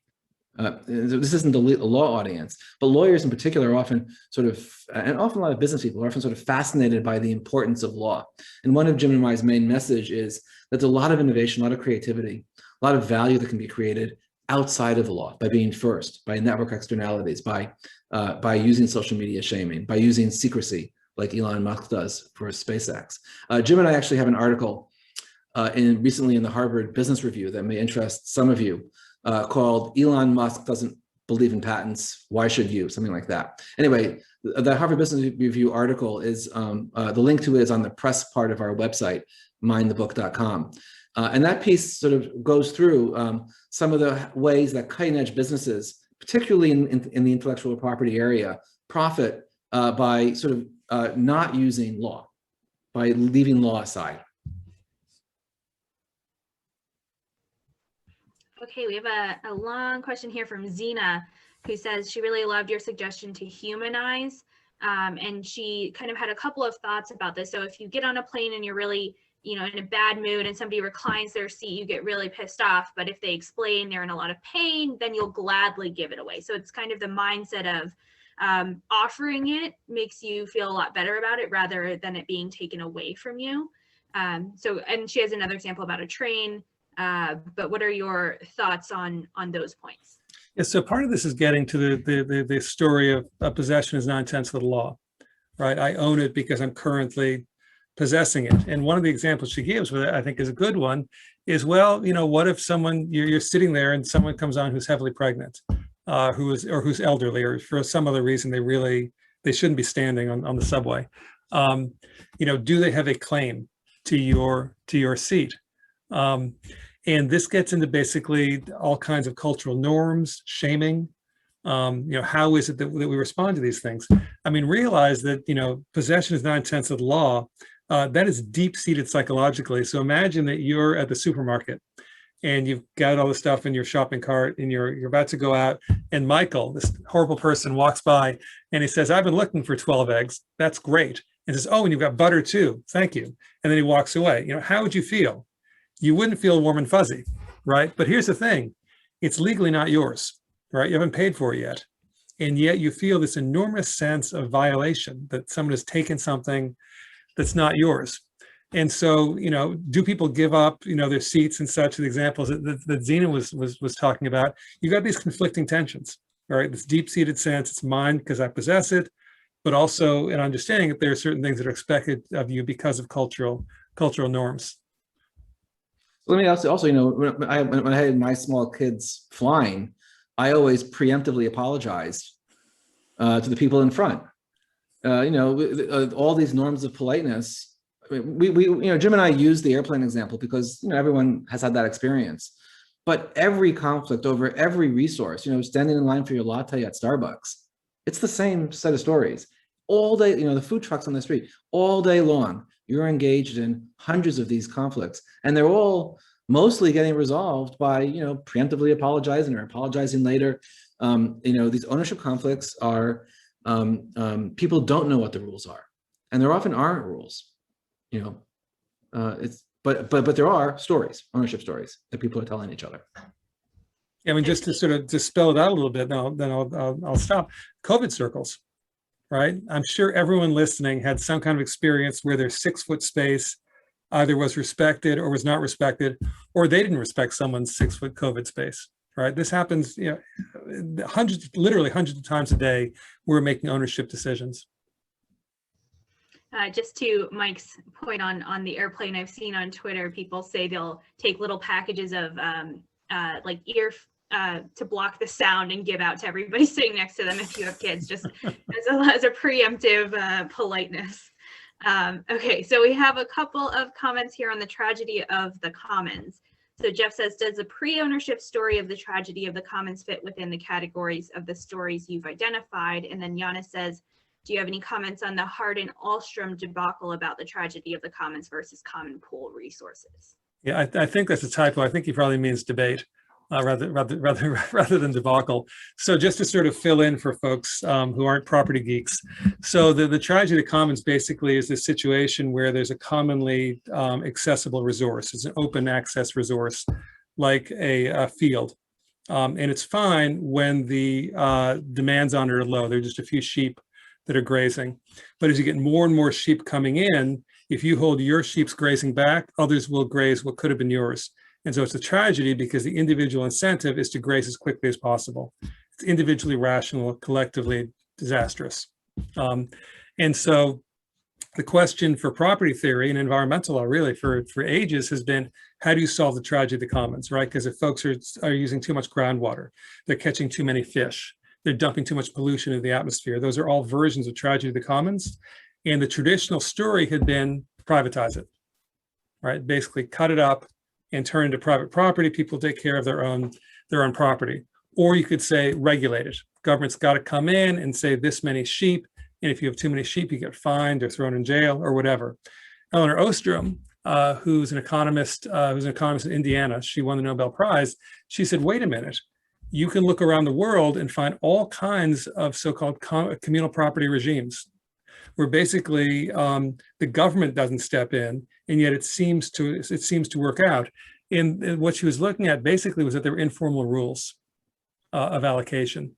This isn't a law audience, but lawyers in particular are often and often a lot of business people are often sort of fascinated by the importance of law. And one of Jim and I's main message is that there's a lot of innovation, a lot of creativity, a lot of value that can be created outside of the law by being first, by network externalities, by using social media shaming, by using secrecy like Elon Musk does for SpaceX. Jim and I actually have an article recently in the Harvard Business Review that may interest some of you called Elon Musk Doesn't Believe in Patents, Why Should You? Something like that. Anyway, the Harvard Business Review article is, the link to it is on the press part of our website, mindthebook.com. And that piece sort of goes through some of the ways that cutting edge businesses, particularly in the intellectual property area, profit by sort of not using law, by leaving law aside. Okay, we have a long question here from Zena, who says she really loved your suggestion to humanize, and she kind of had a couple of thoughts about this. So if you get on a plane and you're really, in a bad mood and somebody reclines their seat, you get really pissed off. But if they explain they're in a lot of pain, then you'll gladly give it away. So it's kind of the mindset of offering it makes you feel a lot better about it rather than it being taken away from you. And she has another example about a train. But what are your thoughts on those points? Yeah, so part of this is getting to the story of possession is 9/10 of the law, right? I own it because I'm currently possessing it. And one of the examples she gives, which I think is a good one, is, well, what if you're sitting there and someone comes on who's heavily pregnant, who's elderly, or for some other reason they shouldn't be standing on the subway. Do they have a claim to your seat? And this gets into basically all kinds of cultural norms, shaming. How is it that we respond to these things? I mean, realize that, possession is 9/10 of the law. That is deep-seated psychologically. So imagine that you're at the supermarket and you've got all the stuff in your shopping cart and you're about to go out, and Michael, this horrible person, walks by and he says, "I've been looking for 12 eggs. That's great." And says, "Oh, and you've got butter too. Thank you." And then he walks away. How would you feel? You wouldn't feel warm and fuzzy, right? But here's the thing. It's legally not yours, right? You haven't paid for it yet. And yet you feel this enormous sense of violation that someone has taken something that's not yours. And so, do people give up, their seats and such? The examples that Zena was talking about, you got these conflicting tensions, right? This deep-seated sense, it's mine because I possess it, but also an understanding that there are certain things that are expected of you because of cultural norms. Let me also, when I had my small kids flying, I always preemptively apologized to the people in front. All these norms of politeness. Jim and I use the airplane example because everyone has had that experience. But every conflict over every resource, standing in line for your latte at Starbucks, It's the same set of stories. All day, the food trucks on the street, all day long, you're engaged in hundreds of these conflicts, and they're all mostly getting resolved by, preemptively apologizing or apologizing later. These ownership conflicts are, people don't know what the rules are, and there often aren't rules. But there are stories, ownership stories that people are telling each other. I mean, just to sort of to spell it out a little bit, then I'll stop. COVID circles, right? I'm sure everyone listening had some kind of experience where their 6-foot space either was respected or was not respected, or they didn't respect someone's 6-foot COVID space, right? This happens, literally hundreds of times a day. We're making ownership decisions. Just to Mike's point on the airplane, I've seen on Twitter people say they'll take little packages of like ear to block the sound and give out to everybody sitting next to them if you have kids, just as a preemptive politeness. Okay, so we have a couple of comments here on the tragedy of the commons. So Jeff says, does the pre-ownership story of the tragedy of the commons fit within the categories of the stories you've identified? And then Giannis says, do you have any comments on the Hardin Alstrom debacle about the tragedy of the commons versus common pool resources? Yeah, I think that's a typo. I think he probably means debate rather than debacle. So just to sort of fill in for folks who aren't property geeks. So the tragedy of the commons basically is this situation where there's a commonly accessible resource. It's an open access resource like a field. And it's fine when the demands on it are low. There are just a few sheep that are grazing. But as you get more and more sheep coming in, if you hold your sheep's grazing back, others will graze what could have been yours. And so it's a tragedy because the individual incentive is to graze as quickly as possible. It's individually rational, collectively disastrous. And so the question for property theory and environmental law really for ages has been, how do you solve the tragedy of the commons, right? Because if folks are using too much groundwater, they're catching too many fish, they're dumping too much pollution into the atmosphere. Those are all versions of tragedy of the commons. And the traditional story had been privatize it, right? Basically cut it up and turn into private property. People take care of their own property. Or you could say regulate it. Government's got to come in and say this many sheep. And if you have too many sheep, you get fined or thrown in jail or whatever. Elinor Ostrom, who's an economist in Indiana, she won the Nobel Prize. She said, wait a minute. You can look around the world and find all kinds of so-called communal property regimes where basically the government doesn't step in, and yet it seems to work out. And what she was looking at basically was that there were informal rules of allocation.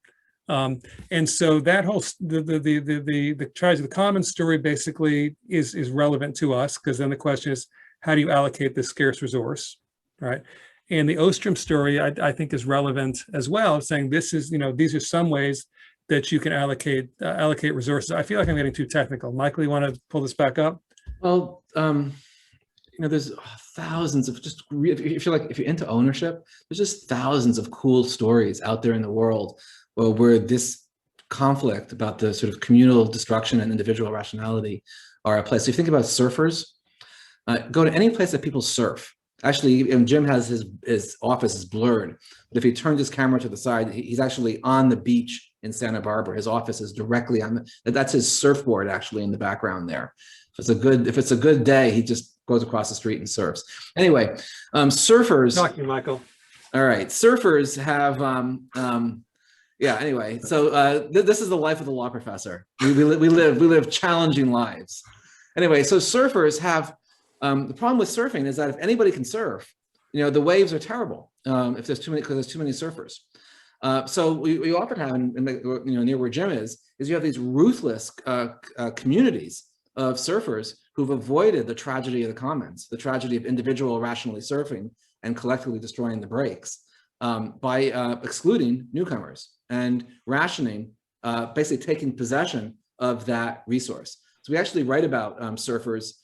And so that whole the tragedy of the commons story basically is relevant to us, because then the question is, how do you allocate this scarce resource, right? And the Ostrom story, I think, is relevant as well, saying this is, these are some ways that you can allocate resources. I feel like I'm getting too technical. Michael, you want to pull this back up? Well, there's thousands of if you're into ownership, there's just thousands of cool stories out there in the world where this conflict about the sort of communal destruction and individual rationality are at play. So if you think about surfers, go to any place that people surf. Actually, Jim has his office is blurred, but if he turns his camera to the side, he's actually on the beach in Santa Barbara. His office is directly on that's his surfboard actually in the background there. If it's a good day, he just goes across the street and surfs. Anyway, surfers. Talk to you, Michael. All right, surfers have yeah. Anyway, so this is the life of the law professor. We live challenging lives. Anyway, so surfers have. The problem with surfing is that if anybody can surf, the waves are terrible if there's too many, because there's too many surfers. So we often have, near where Jim is you have these ruthless communities of surfers who've avoided the tragedy of the commons, the tragedy of individual rationally surfing and collectively destroying the breaks by excluding newcomers and rationing, basically taking possession of that resource. So we actually write about surfers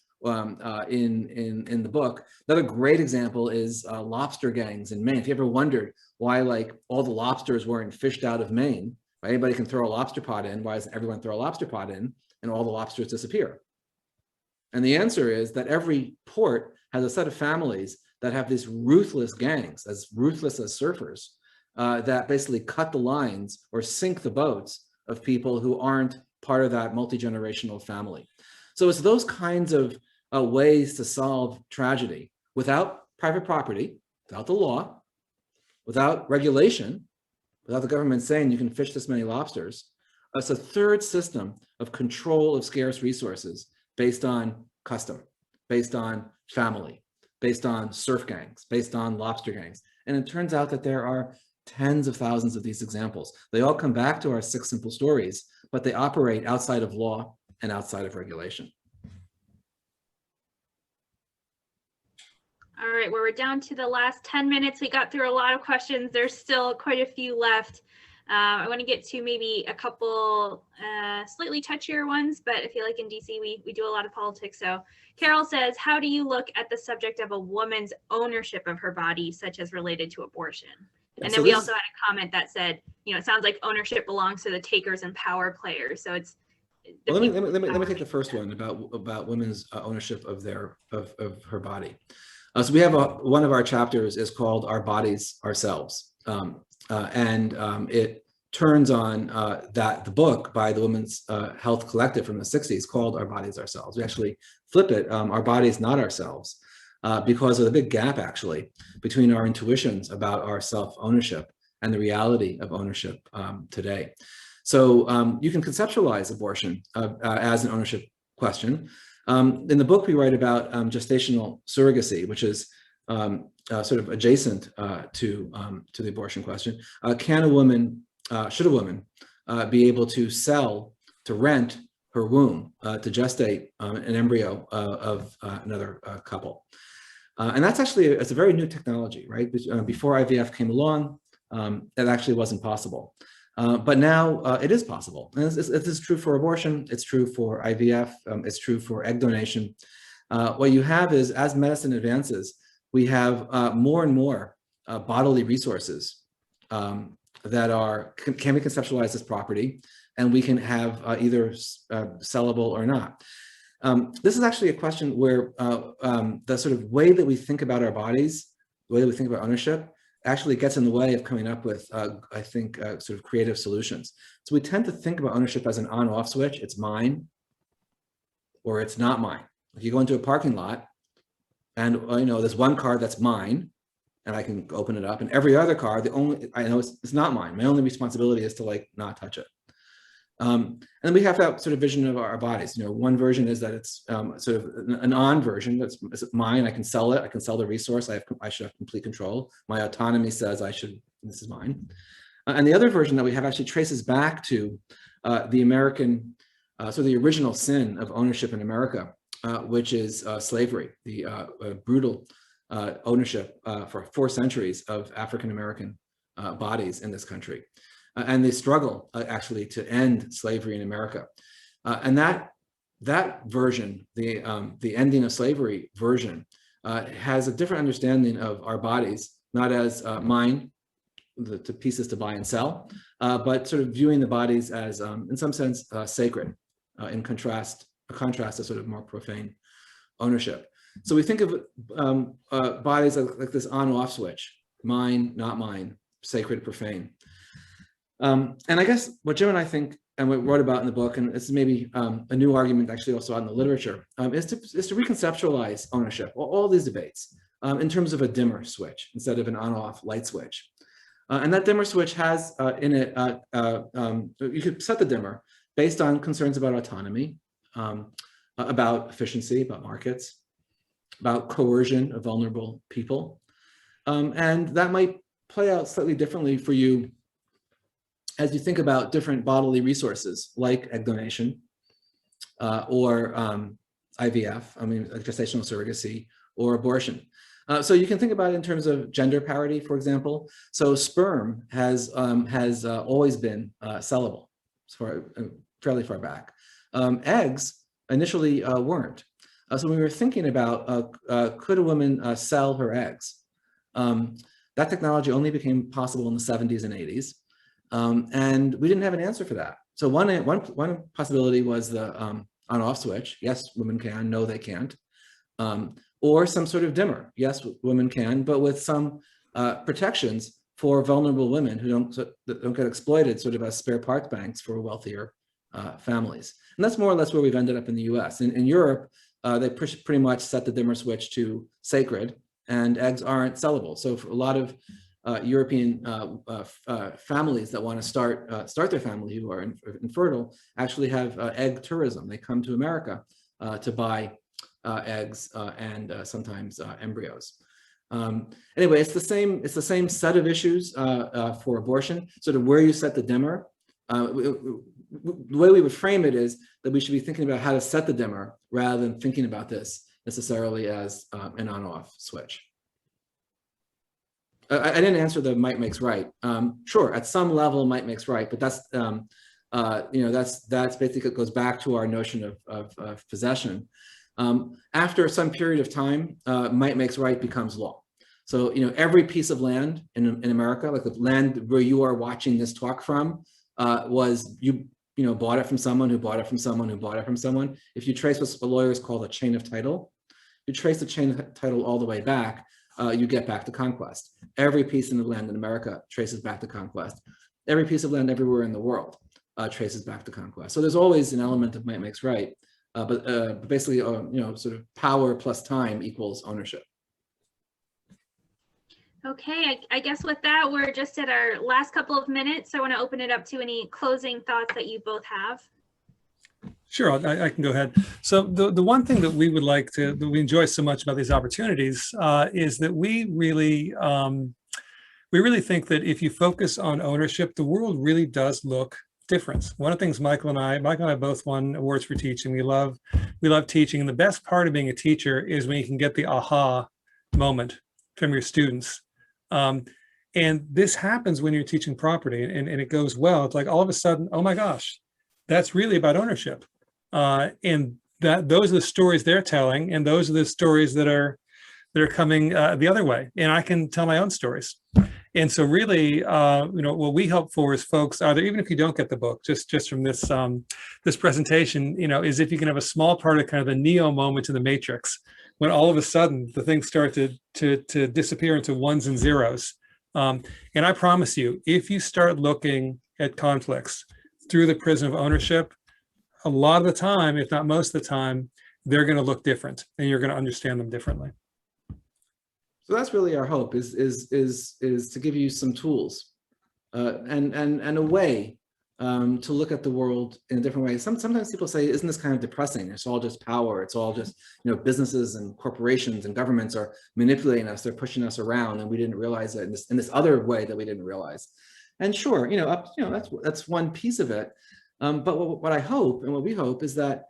in the book. Another great example is lobster gangs in Maine. If you ever wondered why all the lobsters weren't fished out of Maine, right? Anybody can throw a lobster pot in. Why doesn't everyone throw a lobster pot in and all the lobsters disappear? And the answer is that every port has a set of families that have these ruthless gangs, as ruthless as surfers, that basically cut the lines or sink the boats of people who aren't part of that multi-generational family. So it's those kinds of ways to solve tragedy without private property, without the law, without regulation, without the government saying you can fish this many lobsters. It's a third system of control of scarce resources based on custom, based on family, based on surf gangs, based on lobster gangs. And it turns out that there are tens of thousands of these examples. They all come back to our 6 simple stories, but they operate outside of law and outside of regulation. All right, well, we're down to the last 10 minutes. We got through a lot of questions. There's still quite a few left. I want to get to maybe a couple slightly touchier ones, but I feel like in DC, we do a lot of politics. So Carol says, how do you look at the subject of a woman's ownership of her body, such as related to abortion? And then we also had a comment that said, you know, it sounds like ownership belongs to the takers and power players. So it's well, let me take the first one about women's ownership of her body. So we have one of our chapters is called Our Bodies Ourselves. It turns on the book by the Women's Health Collective from the 60s called Our Bodies Ourselves. We actually flip it, Our Bodies Not Ourselves, because of the big gap actually between our intuitions about our self-ownership and the reality of ownership today. So you can conceptualize abortion as an ownership question. In the book, we write about gestational surrogacy, which is sort of adjacent to the abortion question. Should a woman be able to rent her womb to gestate an embryo of another couple? And that's actually, it's a very new technology, right? Before IVF came along, it actually wasn't possible. But now it is possible. And this is true for abortion, it's true for IVF, it's true for egg donation. What you have is, as medicine advances, we have more and more bodily resources that can be conceptualized as property, and we can have either sellable or not. This is actually a question where the sort of way that we think about our bodies, the way that we think about ownership, actually gets in the way of coming up with, I think, sort of creative solutions. So we tend to think about ownership as an on-off switch. It's mine or it's not mine. If you go into a parking lot and there's one car that's mine and I can open it up, and every other car, I know it's not mine. My only responsibility is to not touch it. And we have that sort of vision of our bodies. One version is that it's sort of an on version. That's mine. I can sell it. I can sell the resource. I should have complete control. My autonomy says this is mine. And the other version that we have actually traces back to the American, sort of the original sin of ownership in America, which is slavery, the brutal ownership for 4 centuries of African-American bodies in this country. And they struggle actually to end slavery in America. And that version, the ending of slavery version, has a different understanding of our bodies, not as mine, the pieces to buy and sell, but sort of viewing the bodies as, in some sense, sacred, in contrast to sort of more profane ownership. So we think of bodies like this on-off switch: mine, not mine, sacred, profane. And I guess what Jim and I think, and what we wrote about in the book, and this is maybe a new argument actually also out in the literature, is to reconceptualize ownership, all these debates, in terms of a dimmer switch instead of an on-off light switch. And that dimmer switch has in it, you could set the dimmer based on concerns about autonomy, about efficiency, about markets, about coercion of vulnerable people. And that might play out slightly differently for you as you think about different bodily resources like egg donation or IVF, gestational surrogacy, or abortion. So you can think about it in terms of gender parity, for example. So sperm has always been sellable fairly far back. Eggs initially weren't. So when we were thinking about could a woman sell her eggs, that technology only became possible in the 70s and 80s. And we didn't have an answer for that. So one possibility was the on-off switch. Yes, women can. No, they can't. Or some sort of dimmer. Yes, women can, but with some protections for vulnerable women who don't get exploited sort of as spare parts banks for wealthier families. And that's more or less where we've ended up in the US. In Europe, they pretty much set the dimmer switch to sacred, and eggs aren't sellable. So for a lot of European families that want to start their family who are infertile actually have egg tourism. They come to America to buy eggs and sometimes embryos. Anyway, it's the same set of issues for abortion. Sort of where you set the dimmer. The way we would frame it is that we should be thinking about how to set the dimmer rather than thinking about this necessarily as an on-off switch. I didn't answer the might makes right. Sure, at some level, might makes right, but that's that's basically goes back to our notion of possession. After some period of time, might makes right becomes law. So every piece of land in America, like the land where you are watching this talk from, was you bought it from someone who bought it from someone who bought it from someone. If you trace what the lawyers call a chain of title, you trace the chain of title all the way back, you get back to conquest. Every piece of land in America traces back to conquest. Every piece of land everywhere in the world traces back to conquest. So there's always an element of might makes right, but basically, sort of power plus time equals ownership. Okay, I guess with that, we're just at our last couple of minutes. So I want to open it up to any closing thoughts that you both have. Sure, I can go ahead. So the one thing that we would like that we enjoy so much about these opportunities is that we really think that if you focus on ownership, the world really does look different. One of the things Michael and I both won awards for teaching. We love teaching, and the best part of being a teacher is when you can get the aha moment from your students. And this happens when you're teaching property, and it goes well. It's like all of a sudden, oh my gosh, that's really about ownership. And those are the stories they're telling, and those are the stories that are coming the other way. And I can tell my own stories. And so really, what we hope for is folks, either even if you don't get the book, just from this this presentation, is if you can have a small part of kind of the Neo moment in the Matrix, when all of a sudden the things start to disappear into ones and zeros. And I promise you, if you start looking at conflicts through the prism of ownership, a lot of the time, if not most of the time, they're going to look different, and you're going to understand them differently. So that's really our hope: is to give you some tools and a way to look at the world in a different way. Sometimes people say, "Isn't this kind of depressing? It's all just power. It's all just businesses and corporations and governments are manipulating us. They're pushing us around, and we didn't realize it in this other way that we didn't realize." And sure, that's one piece of it. But what I hope and what we hope is that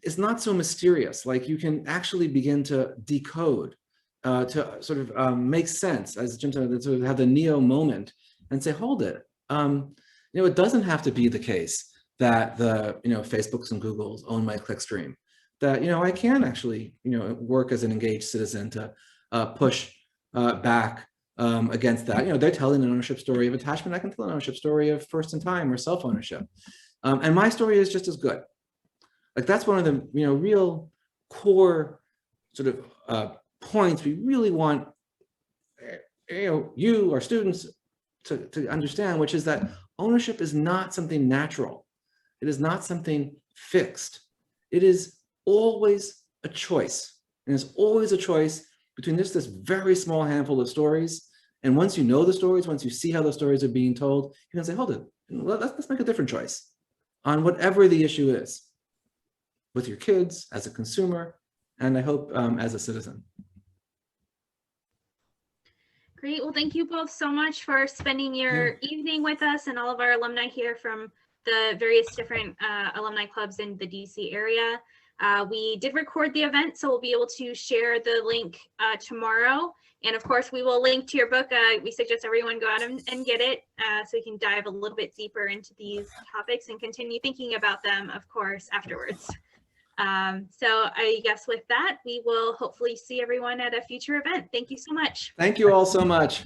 it's not so mysterious. Like you can actually begin to decode, to sort of make sense, as Jim said, to have the Neo moment and say, hold it. It doesn't have to be the case that the Facebooks and Googles own my clickstream. That I can actually work as an engaged citizen to push back against that. They're telling an ownership story of attachment. I can tell an ownership story of first in time or self-ownership. And my story is just as good. Like that's one of the real core sort of points we really want you, our students, to understand, which is that ownership is not something natural. It is not something fixed. It is always a choice. And it's always a choice between this very small handful of stories. And once you know the stories, once you see how those stories are being told, you can say, hold it, let's make a different choice on whatever the issue is, with your kids, as a consumer, and I hope as a citizen. Great. Well, thank you both so much for spending your evening with us and all of our alumni here from the various different alumni clubs in the DC area. We did record the event, so we'll be able to share the link tomorrow. And of course, we will link to your book. We suggest everyone go out and get it so you can dive a little bit deeper into these topics and continue thinking about them, of course, afterwards. So I guess with that, we will hopefully see everyone at a future event. Thank you so much. Thank you all so much.